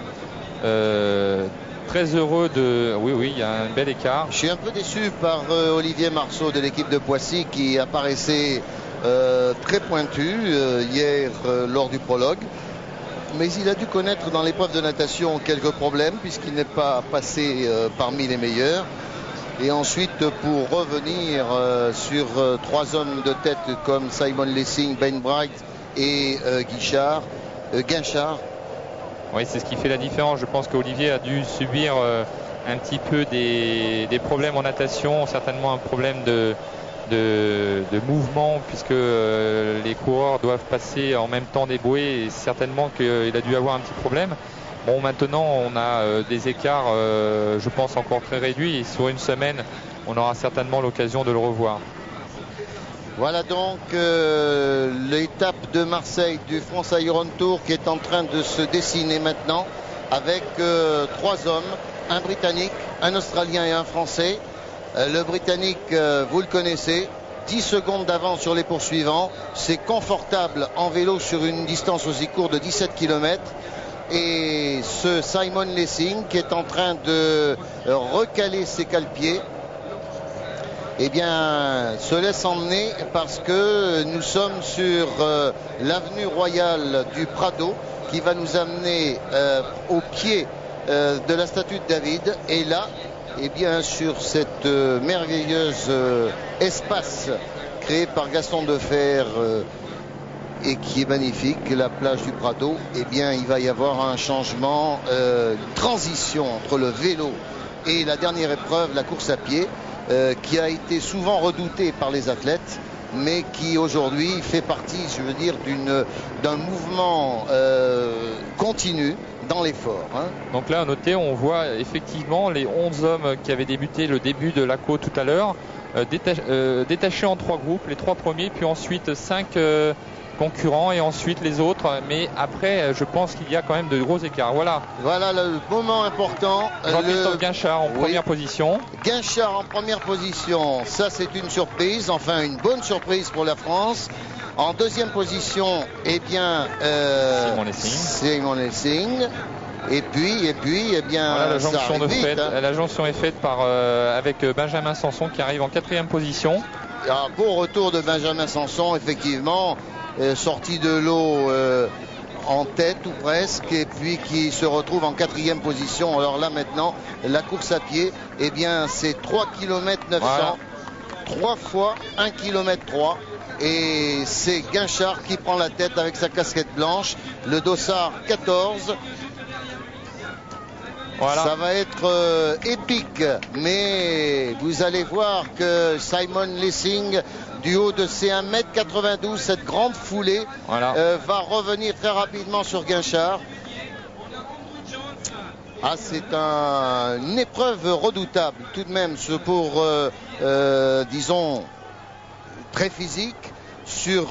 très heureux de... Oui, il y a un bel écart. Je suis un peu déçu par Olivier Marceau de l'équipe de Poissy qui apparaissait très pointu hier lors du prologue. mais il a dû connaître dans l'épreuve de natation quelques problèmes puisqu'il n'est pas passé parmi les meilleurs. Et ensuite, pour revenir sur 3 hommes de tête comme Simon Lessing, Ben Bright et Guinchard. Oui, c'est ce qui fait la différence. Je pense qu'Olivier a dû subir un petit peu des problèmes en natation, certainement un problème de mouvement, puisque les coureurs doivent passer en même temps des bouées, et certainement qu'il a dû avoir un petit problème. Bon, maintenant on a des écarts, je pense, encore très réduits, et sur une semaine on aura certainement l'occasion de le revoir. Voilà donc l'étape de Marseille du France Iron Tour qui est en train de se dessiner maintenant avec 3 hommes, un Britannique, un Australien et un Français. Le Britannique, vous le connaissez, 10 secondes d'avance sur les poursuivants. C'est confortable en vélo sur une distance aussi courte de 17 km. Et ce Simon Lessing qui est en train de recaler ses cale-pieds, eh bien, se laisse emmener parce que nous sommes sur l'avenue Royale du Prado qui va nous amener au pied de la statue de David. Et là, eh bien, sur cette merveilleuse espace créé par Gaston Deffer et qui est magnifique, la plage du Prado, eh bien, il va y avoir un changement, une transition entre le vélo et la dernière épreuve, la course à pied, qui a été souvent redoutée par les athlètes, mais qui aujourd'hui fait partie, je veux dire, d'un mouvement continu dans l'effort. Hein. Donc là, à noter, on voit effectivement les 11 hommes qui avaient débuté le début de la côte tout à l'heure, détachés en 3 groupes, les 3 premiers, puis ensuite 5 concurrents et ensuite les autres. Mais après, je pense qu'il y a quand même de gros écarts. Voilà. Voilà le moment important. Jean-Christophe Guinchard en première position. Guinchard en première position, ça c'est une surprise, enfin une bonne surprise pour la France. En deuxième position, eh bien, Simon Lessing. Et puis, eh bien, voilà, la jonction est faite avec Benjamin Sanson qui arrive en 4e position. Un beau retour de Benjamin Sanson, effectivement, sorti de l'eau en tête ou presque, et puis qui se retrouve en 4e position. Alors là maintenant, la course à pied, eh bien, c'est 3 km 900, voilà. 3 fois 1 km 3. Et c'est Guinchard qui prend la tête avec sa casquette blanche, le dossard 14. Voilà. Ça va être épique, mais vous allez voir que Simon Lessing, du haut de ses 1m92, cette grande foulée, voilà, va revenir très rapidement sur Guinchard. Ah, c'est une épreuve redoutable tout de même, pour, disons, très physique, sur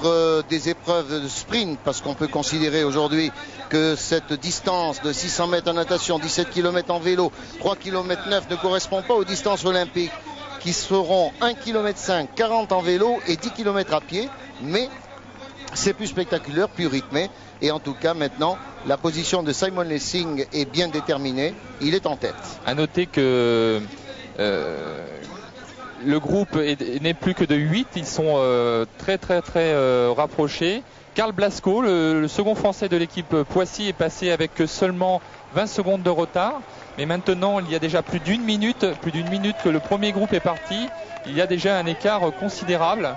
des épreuves de sprint, parce qu'on peut considérer aujourd'hui que cette distance de 600 mètres en natation, 17 km en vélo, 3 km 9 ne correspond pas aux distances olympiques qui seront 1 km 5, 40 en vélo et 10 km à pied, mais c'est plus spectaculaire, plus rythmé. Et en tout cas maintenant la position de Simon Lessing est bien déterminée, il est en tête. À noter que le groupe n'est plus que de 8, ils sont très rapprochés. Karl Blasco, le second français de l'équipe Poissy, est passé avec seulement 20 secondes de retard. Mais maintenant, il y a déjà plus d'une minute que le premier groupe est parti. Il y a déjà un écart considérable.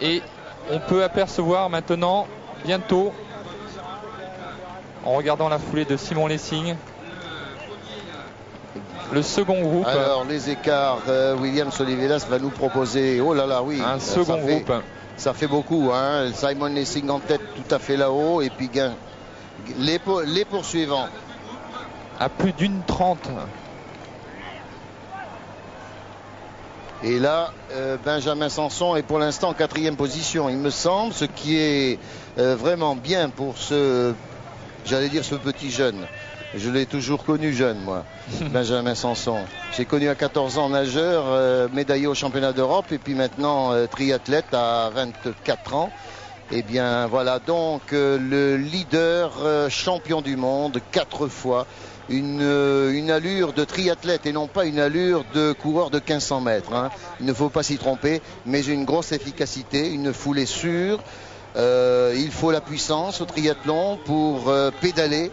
Et on peut apercevoir maintenant, bientôt, en regardant la foulée de Simon Lessing, le second groupe. Alors les écarts, William Solivelas va nous proposer, oh là là, oui, un second groupe. Ça fait beaucoup, hein. Simon Lessing en tête tout à fait là-haut, et puis les poursuivants. À plus d'une 30. Et là, Benjamin Sanson est pour l'instant en 4e position, il me semble, ce qui est vraiment bien pour ce petit jeune. Je l'ai toujours connu jeune, moi, Benjamin Sanson. J'ai connu à 14 ans nageur, médaillé au championnat d'Europe, et puis maintenant triathlète à 24 ans. Eh bien voilà donc le leader champion du monde 4 fois. Une allure de triathlète et non pas une allure de coureur de 1500 mètres. Hein. Il ne faut pas s'y tromper, mais une grosse efficacité, une foulée sûre. Il faut la puissance au triathlon pour pédaler.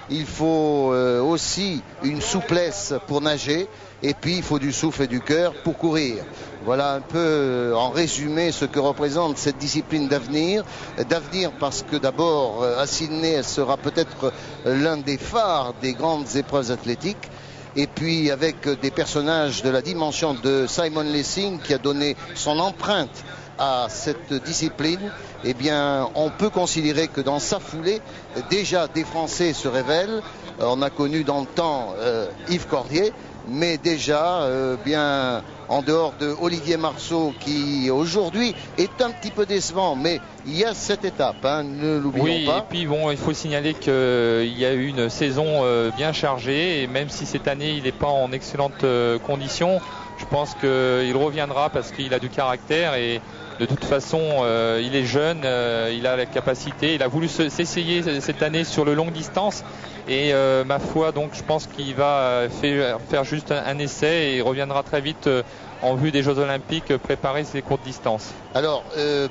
Il faut aussi une souplesse pour nager. Et puis il faut du souffle et du cœur pour courir. Voilà un peu en résumé ce que représente cette discipline d'avenir. D'avenir parce que d'abord à Sydney elle sera peut-être l'un des phares des grandes épreuves athlétiques. Et puis avec des personnages de la dimension de Simon Lessing qui a donné son empreinte à cette discipline, eh bien on peut considérer que dans sa foulée déjà des Français se révèlent. On a connu dans le temps Yves Cordier, mais déjà bien en dehors de Olivier Marceau qui aujourd'hui est un petit peu décevant, mais il y a cette étape, hein, ne l'oublions pas. Et puis bon, il faut signaler qu'il y a eu une saison bien chargée, et même si cette année il n'est pas en excellente condition, je pense qu'il reviendra parce qu'il a du caractère et de toute façon il est jeune, il a la capacité, il a voulu s'essayer cette année sur le longue distance. Et ma foi, donc je pense qu'il va faire juste un essai et il reviendra très vite en vue des Jeux Olympiques préparer ses courtes distances. Alors,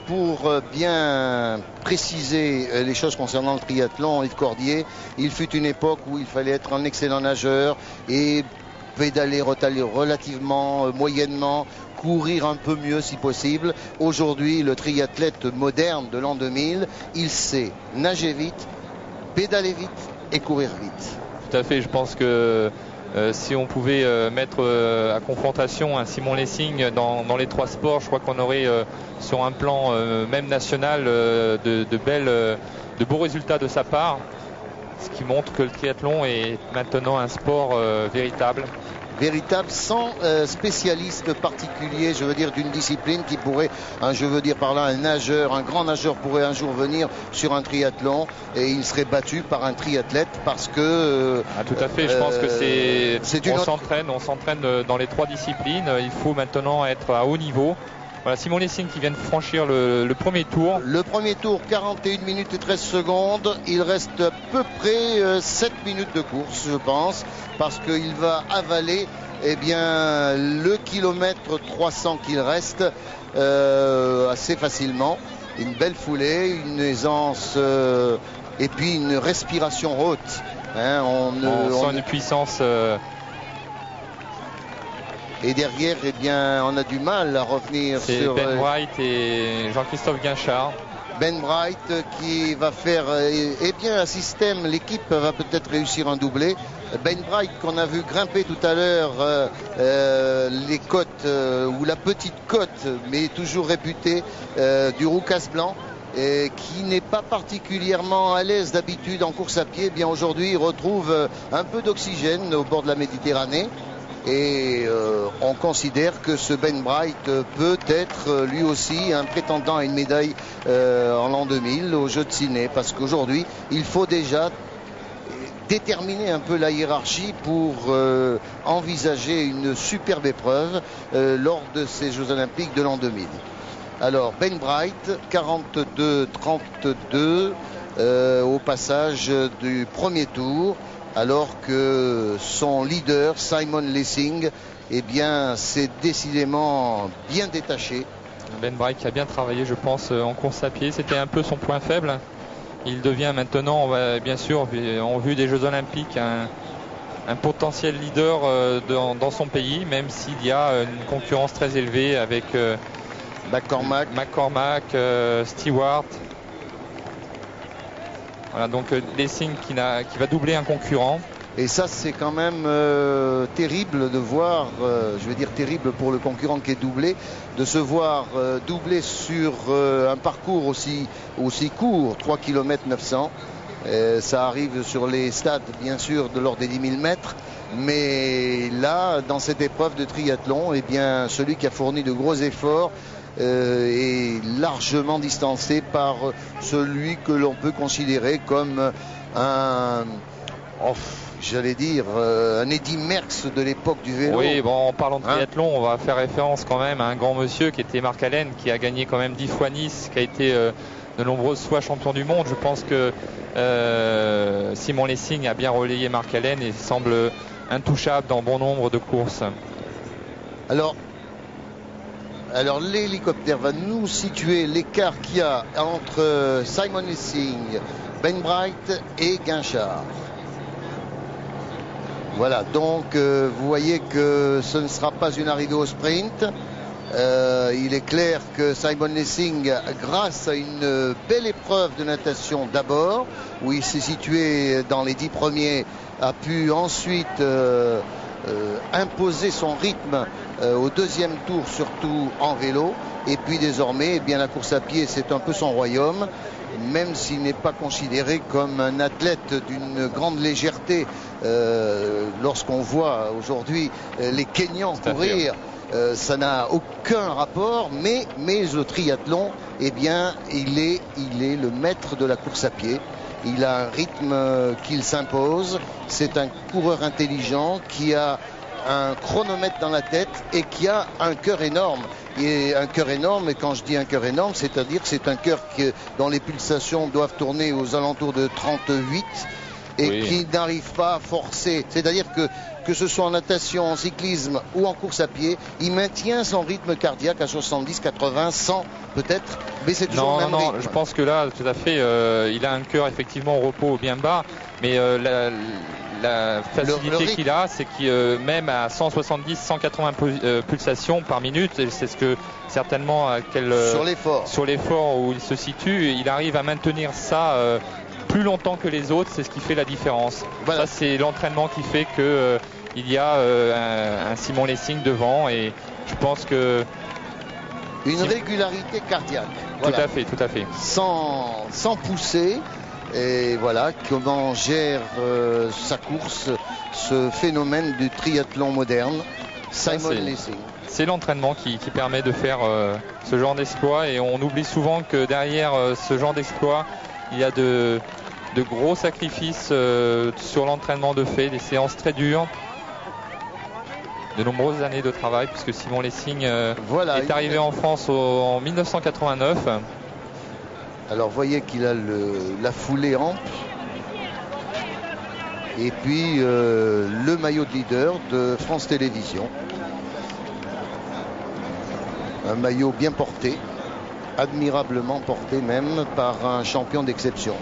pour bien préciser les choses concernant le triathlon, Yves Cordier, il fut une époque où il fallait être un excellent nageur et pédaler relativement moyennement, courir un peu mieux si possible. Aujourd'hui, le triathlète moderne de l'an 2000, il sait nager vite, pédaler vite et courir vite. Tout à fait, je pense que si on pouvait mettre à confrontation un Simon Lessing dans les trois sports, je crois qu'on aurait sur un plan même national de beaux résultats de sa part, ce qui montre que le triathlon est maintenant un sport véritable sans spécialiste particulier, je veux dire d'une discipline qui pourrait, je veux dire par là un grand nageur pourrait un jour venir sur un triathlon et il serait battu par un triathlète parce que tout à fait, je pense que on s'entraîne dans les trois disciplines, il faut maintenant être à haut niveau. Voilà, Simon Lessing qui vient de franchir le premier tour. Le premier tour, 41 minutes et 13 secondes. Il reste à peu près 7 minutes de course, je pense, parce qu'il va avaler le kilomètre 300 qu'il reste assez facilement. Une belle foulée, une aisance et puis une respiration haute. Hein, on sent une puissance... Et derrière, on a du mal à revenir sur... Ben Bright et Jean-Christophe Guinchard. Ben Bright qui va faire un système, l'équipe va peut-être réussir un doublé. Ben Bright qu'on a vu grimper tout à l'heure les côtes ou la petite côte, mais toujours réputée du Roucas Blanc. Qui n'est pas particulièrement à l'aise d'habitude en course à pied, bien aujourd'hui il retrouve un peu d'oxygène au bord de la Méditerranée. Et on considère que ce Ben Bright peut être lui aussi un prétendant à une médaille en l'an 2000 aux Jeux de Sydney, parce qu'aujourd'hui il faut déjà déterminer un peu la hiérarchie pour envisager une superbe épreuve lors de ces Jeux Olympiques de l'an 2000. Alors Ben Bright, 42-32 au passage du premier tour, alors que son leader, Simon Lessing, s'est décidément bien détaché. Ben Bright qui a bien travaillé, je pense, en course à pied. C'était un peu son point faible. Il devient maintenant, bien sûr, en vue des Jeux Olympiques, un potentiel leader dans son pays, même s'il y a une concurrence très élevée avec McCormack, Stewart. Voilà, donc Lessing qui va doubler un concurrent. Et ça, c'est quand même terrible de voir, terrible pour le concurrent qui est doublé, de se voir doubler sur un parcours aussi court, 3 km 900. Ça arrive sur les stades, bien sûr, de l'ordre des 10 000 mètres. Mais là, dans cette épreuve de triathlon, celui qui a fourni de gros efforts est largement distancé par celui que l'on peut considérer comme un Eddy Merckx de l'époque du vélo. Oui, bon, en parlant de triathlon, on va faire référence quand même à un grand monsieur qui était Mark Allen, qui a gagné quand même 10 fois Nice, qui a été de nombreuses fois champion du monde. Je pense que Simon Lessing a bien relayé Mark Allen et semble intouchable dans bon nombre de courses. Alors, Alors l'hélicoptère va nous situer l'écart qu'il y a entre Simon Lessing, Ben Bright et Guinchard. Voilà, donc vous voyez que ce ne sera pas une arrivée au sprint. Il est clair que Simon Lessing, grâce à une belle épreuve de natation d'abord, où il s'est situé dans les 10 premiers, a pu ensuite imposer son rythme au deuxième tour, surtout en vélo. Et puis désormais, eh bien, la course à pied, c'est un peu son royaume, même s'il n'est pas considéré comme un athlète d'une grande légèreté. Lorsqu'on voit aujourd'hui les Kenyans courir, ça n'a aucun rapport, mais au triathlon, eh bien, il est le maître de la course à pied. Il a un rythme qu'il s'impose. C'est un coureur intelligent qui a un chronomètre dans la tête et qui a un cœur énorme. Et un cœur énorme, et quand je dis un cœur énorme, c'est-à-dire que c'est un cœur dont les pulsations doivent tourner aux alentours de 38 et oui, qui n'arrive pas à forcer. C'est-à-dire que ce soit en natation, en cyclisme ou en course à pied, il maintient son rythme cardiaque à 70, 80, 100 peut-être, mais c'est toujours le même rythme. Non, je pense que là, tout à fait, il a un cœur effectivement au repos bien bas, mais la facilité qu'il a, c'est qu'il même à 170, 180 pulsations par minute, et c'est ce que certainement sur l'effort où il se situe, il arrive à maintenir ça plus longtemps que les autres. C'est ce qui fait la différence. Voilà. Ça, c'est l'entraînement qui fait que il y a un Simon Lessing devant, et je pense que une régularité cardiaque. Voilà. Tout à fait. Sans pousser. Et voilà comment gère sa course ce phénomène du triathlon moderne, Simon Lessing. C'est l'entraînement qui permet de faire ce genre d'exploit, et on oublie souvent que derrière ce genre d'exploit, il y a de gros sacrifices sur l'entraînement de fait, des séances très dures, de nombreuses années de travail, puisque Simon Lessing est arrivé en France en 1989. Alors voyez qu'il a la foulée ample, et puis le maillot de leader de France Télévisions, un maillot bien porté, admirablement porté même par un champion d'exception,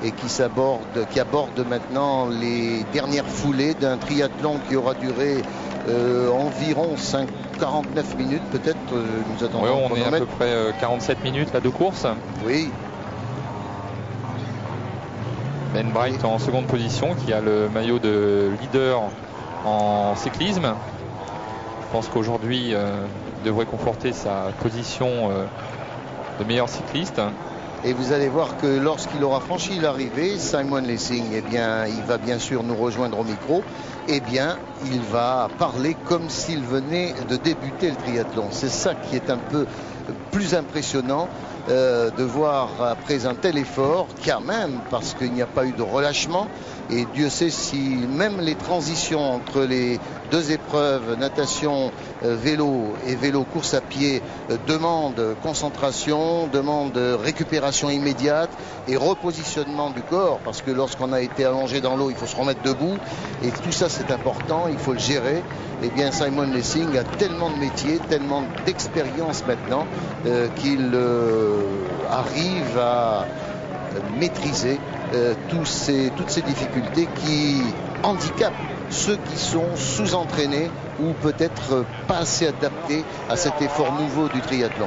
et qui aborde maintenant les dernières foulées d'un triathlon qui aura duré environ 49 minutes peut-être. Nous attendons. Oui, on est à peu près 47 minutes là de course. Oui. Ben Bright en seconde position, qui a le maillot de leader en cyclisme. Je pense qu'aujourd'hui il devrait conforter sa position de meilleur cycliste. Et vous allez voir que lorsqu'il aura franchi l'arrivée, Simon Lessing, eh bien, il va bien sûr nous rejoindre au micro. Eh bien, il va parler comme s'il venait de débuter le triathlon. C'est ça qui est un peu plus impressionnant, de voir après un tel effort, quand même, parce qu'il n'y a pas eu de relâchement. Et Dieu sait si même les transitions entre les deux épreuves, natation, vélo et vélo course à pied, demandent concentration, demandent récupération immédiate et repositionnement du corps, parce que lorsqu'on a été allongé dans l'eau, il faut se remettre debout, et tout ça c'est important, il faut le gérer. Eh bien, Simon Lessing a tellement de métiers, tellement d'expérience maintenant, qu'il arrive à maîtriser toutes ces difficultés qui handicapent ceux qui sont sous-entraînés ou peut-être pas assez adaptés à cet effort nouveau du triathlon.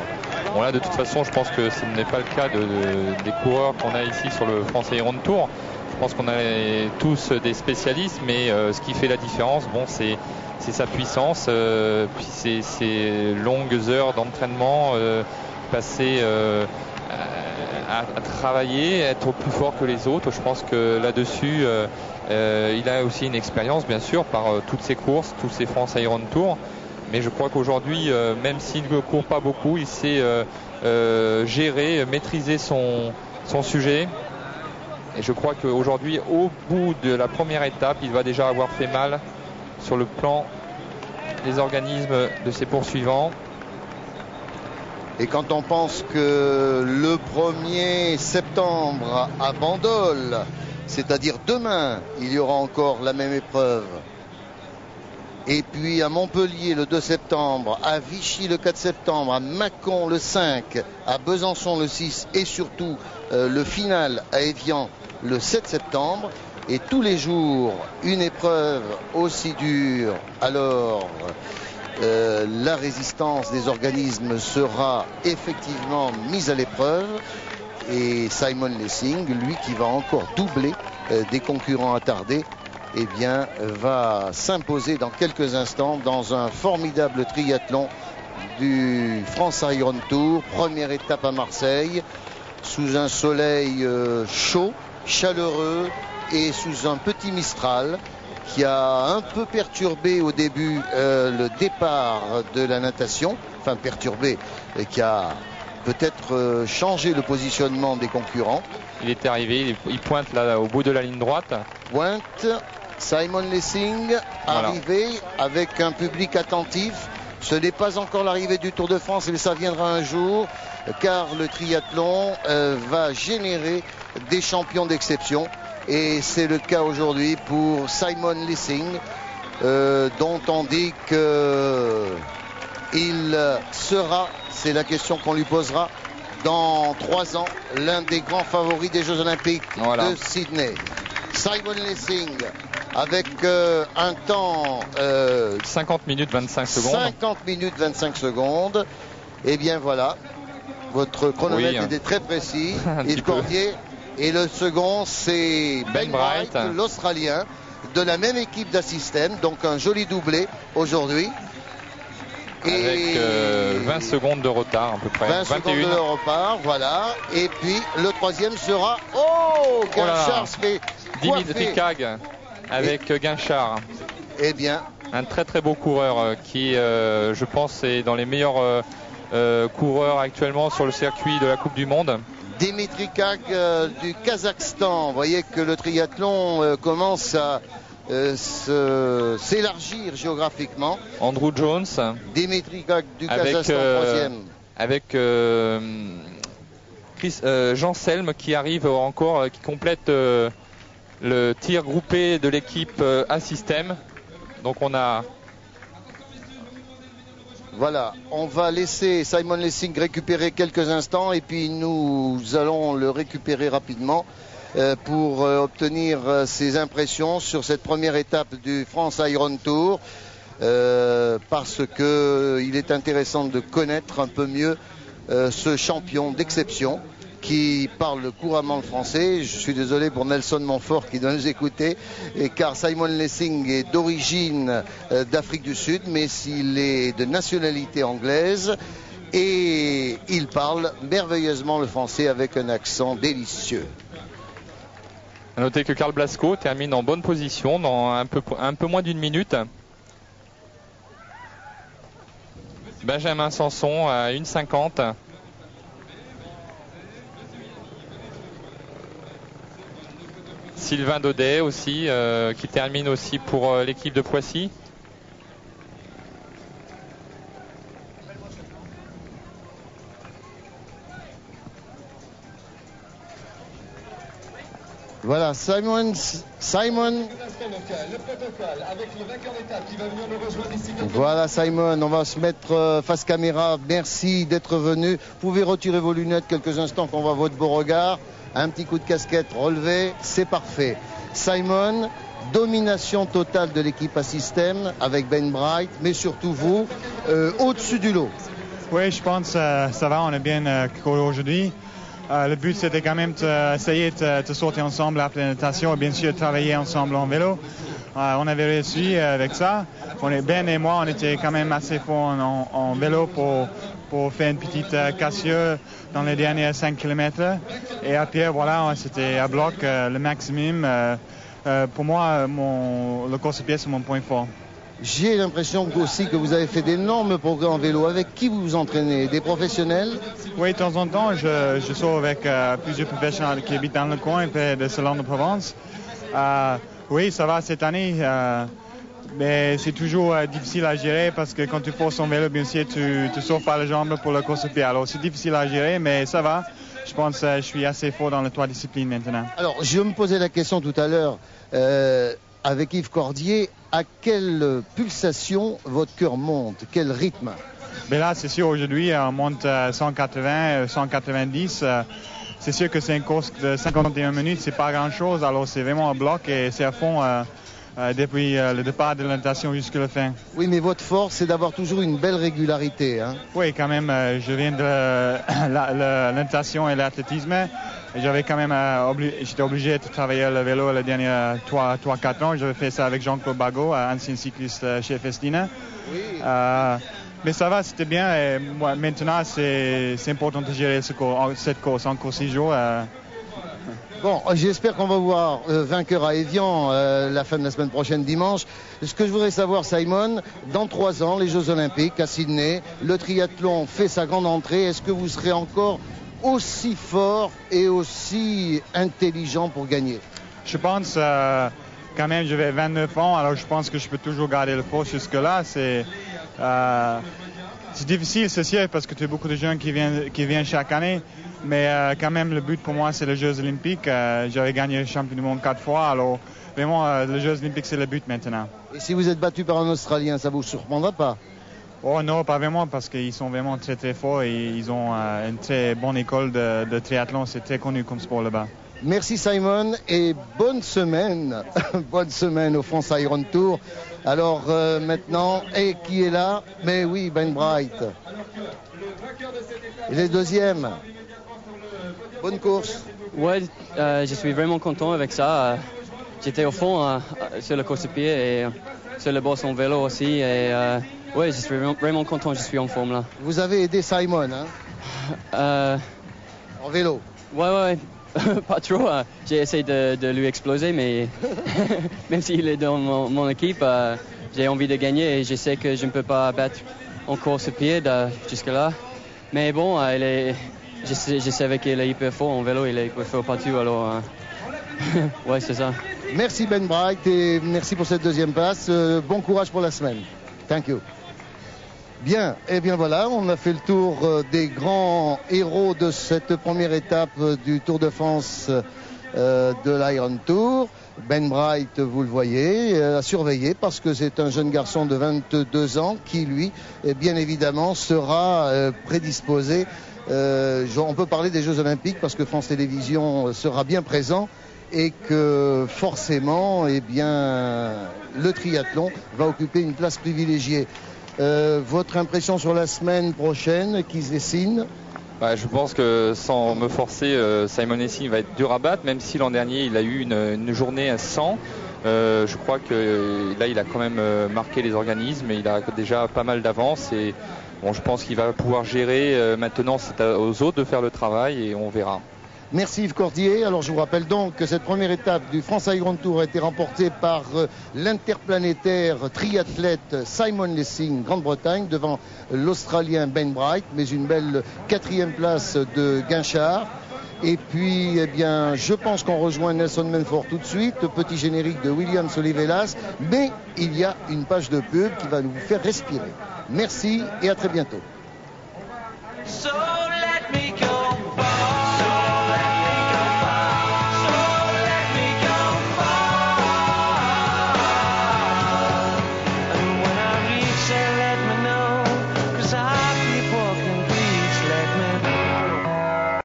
Bon, là, de toute façon, je pense que ce n'est pas le cas des coureurs qu'on a ici sur le France Iron Tour. Je pense qu'on a tous des spécialistes, mais ce qui fait la différence, bon, c'est sa puissance, puis ses longues heures d'entraînement passées à travailler, être plus fort que les autres. Je pense que là-dessus, il a aussi une expérience, bien sûr, par toutes ses courses, tous ses France Iron Tour. Mais je crois qu'aujourd'hui, même s'il ne court pas beaucoup, il sait gérer, maîtriser son sujet. Et je crois qu'aujourd'hui, au bout de la première étape, il va déjà avoir fait mal sur le plan des organismes de ses poursuivants. Et quand on pense que le 1er septembre à Bandol, c'est-à-dire demain, il y aura encore la même épreuve, Et puis à Montpellier le 2 septembre, à Vichy le 4 septembre, à Mâcon le 5, à Besançon le 6 et surtout le final à Évian le 7 septembre. Et tous les jours, une épreuve aussi dure. Alors, la résistance des organismes sera effectivement mise à l'épreuve. Et Simon Lessing, lui qui va encore doubler des concurrents attardés, eh bien, va s'imposer dans quelques instants dans un formidable triathlon du France Iron Tour. Première étape à Marseille, sous un soleil chaud, chaleureux et sous un petit Mistral qui a un peu perturbé au début le départ de la natation, enfin perturbé, et qui a peut-être changé le positionnement des concurrents. Il est arrivé, il pointe là au bout de la ligne droite. Pointe, Simon Lessing, Voilà. arrivé avec un public attentif. Ce n'est pas encore l'arrivée du Tour de France, mais ça viendra un jour, car le triathlon va générer des champions d'exception. Et c'est le cas aujourd'hui pour Simon Lessing, dont on dit qu'il sera, c'est la question qu'on lui posera, dans 3 ans, l'un des grands favoris des Jeux Olympiques de Sydney. Simon Lessing avec un temps 50 minutes 25 secondes. 50 minutes 25 secondes. Et bien voilà, votre chronomètre était très précis. Il Cordier. Et le second, c'est Ben Bright, l'Australien, de la même équipe d'Assystem. Donc un joli doublé aujourd'hui. Avec 20 secondes de retard à peu près. 20 secondes de retard, voilà. Et puis le troisième sera... Oh, Guinchard se fait Dimitri Kag avec Guinchard. Eh bien... Un très très beau coureur qui, je pense, est dans les meilleurs coureurs actuellement sur le circuit de la Coupe du Monde. Dimitri Kag du Kazakhstan. Vous voyez que le triathlon commence à s'élargir géographiquement. Andrew Jones. Dimitri Kag du Kazakhstan, troisième. Avec Jean Selm qui arrive encore, qui complète le tir groupé de l'équipe Assystem. Donc on a... Voilà, on va laisser Simon Lessing récupérer quelques instants et puis nous allons le récupérer rapidement pour obtenir ses impressions sur cette première étape du France Iron Tour parce qu'il est intéressant de connaître un peu mieux ce champion d'exception qui parle couramment le français. Je suis désolé pour Nelson Montfort qui doit nous écouter, car Simon Lessing est d'origine d'Afrique du Sud, mais il est de nationalité anglaise et il parle merveilleusement le français avec un accent délicieux. À noter que Karl Blasco termine en bonne position dans un peu moins d'une minute. Benjamin Sanson à 1,50. Sylvain Daudet aussi, qui termine aussi pour l'équipe de Poissy. Voilà, Simon. Voilà Simon, on va se mettre face caméra. Merci d'être venu. Vous pouvez retirer vos lunettes quelques instants qu'on voit votre beau regard. Un petit coup de casquette relevé, c'est parfait. Simon, domination totale de l'équipe Assystem avec Ben Bright, mais surtout vous, au-dessus du lot. Oui, je pense que ça va, on est bien couru aujourd'hui. Le but, c'était quand même d'essayer de sortir ensemble après la natation et bien sûr travailler ensemble en vélo. On avait réussi avec ça. Ben et moi, on était quand même assez forts en vélo pour faire une petite cassure dans les derniers 5 km. Et à pied, voilà, c'était à bloc le maximum. Pour moi, le course à pied, c'est mon point fort. J'ai l'impression aussi que vous avez fait d'énormes progrès en vélo. Avec qui vous vous entraînez? Des professionnels? Oui, de temps en temps, je sors avec plusieurs professionnels qui habitent dans le coin de Salon de Provence. Oui, ça va cette année, mais c'est toujours difficile à gérer parce que quand tu forces ton vélo, bien sûr, tu sors par les jambes pour la course à pied. Alors c'est difficile à gérer, mais ça va. Je pense que je suis assez fort dans les 3 disciplines maintenant. Alors, je me posais la question tout à l'heure. avec Yves Cordier, à quelle pulsation votre cœur monte? Quel rythme? Mais là, c'est sûr, aujourd'hui, on monte 180, 190. C'est sûr que c'est une course de 51 minutes, c'est pas grand-chose. Alors, c'est vraiment un bloc et c'est à fond depuis le départ de la natation jusqu'à la fin. Oui, mais votre force, c'est d'avoir toujours une belle régularité. Hein? Oui, quand même, je viens de la natation et l'athlétisme. Et j'avais quand même, j'étais obligé de travailler le vélo les derniers 3-4 ans. J'avais fait ça avec Jean-Claude Bagot, ancien cycliste chez Festina. Oui. Mais ça va, c'était bien. Et moi, maintenant, c'est important de gérer cette course encore 6 jours. Bon, j'espère qu'on va voir vainqueur à Évian la fin de la semaine prochaine, dimanche. Ce que je voudrais savoir, Simon, dans 3 ans, les Jeux Olympiques à Sydney, le triathlon fait sa grande entrée. Est-ce que vous serez encore aussi fort et aussi intelligent pour gagner? Je pense, quand même, j'avais 29 ans, alors je pense que je peux toujours garder le poste jusque-là. C'est difficile, c'est sûr, parce que tu as beaucoup de gens qui viennent chaque année. Mais quand même, le but pour moi, c'est les Jeux Olympiques. J'avais gagné le champion du monde 4 fois, alors vraiment, les Jeux Olympiques, c'est le but maintenant. Et si vous êtes battu par un Australien, ça vous surprendra pas? Oh non, pas vraiment, parce qu'ils sont vraiment très très forts et ils ont une très bonne école de triathlon. C'est très connu comme sport là-bas. Merci Simon et bonne semaine. Bonne semaine au France Iron Tour. Alors maintenant, et qui est là? Mais oui, Ben Bright. Il est deuxième. Bonne course. Ouais, je suis vraiment content avec ça. J'étais au fond sur la course à pied et sur le boss en vélo aussi. Et ouais, je suis vraiment content, je suis en forme là. Vous avez aidé Simon, hein? En vélo. Ouais, pas trop. J'ai essayé de lui exploser, mais même s'il est dans mon équipe, j'ai envie de gagner et je sais que je ne peux pas battre en course à pied jusque-là. Mais bon, je savais qu'il est hyper fort en vélo, il est hyper fort partout, alors ouais, c'est ça. Merci Ben Bright et merci pour cette deuxième passe. Bon courage pour la semaine. Thank you. Bien, et bien voilà, on a fait le tour des grands héros de cette première étape du Tour de France de l'Iron Tour. Ben Bright, vous le voyez, à surveiller parce que c'est un jeune garçon de 22 ans qui, lui, bien évidemment, sera prédisposé. On peut parler des Jeux Olympiques parce que France Télévisions sera bien présent et que forcément, eh bien, le triathlon va occuper une place privilégiée. Votre impression sur la semaine prochaine qui se dessine? Je pense que sans me forcer, Simon Essien va être dur à battre, même si l'an dernier il a eu une journée à 100. Je crois que là il a quand même marqué les organismes et il a déjà pas mal d'avance. Et bon, je pense qu'il va pouvoir gérer. Maintenant, c'est aux autres de faire le travail et on verra. Merci Yves Cordier. Alors je vous rappelle donc que cette première étape du France Iron Tour a été remportée par l'interplanétaire triathlète Simon Lessing, Grande-Bretagne, devant l'Australien Ben Bright, mais une belle 4e place de Guinchard. Et puis, eh bien, je pense qu'on rejoint Nelson Manfort tout de suite, petit générique de William Solivelas, mais il y a une page de pub qui va nous faire respirer. Merci et à très bientôt.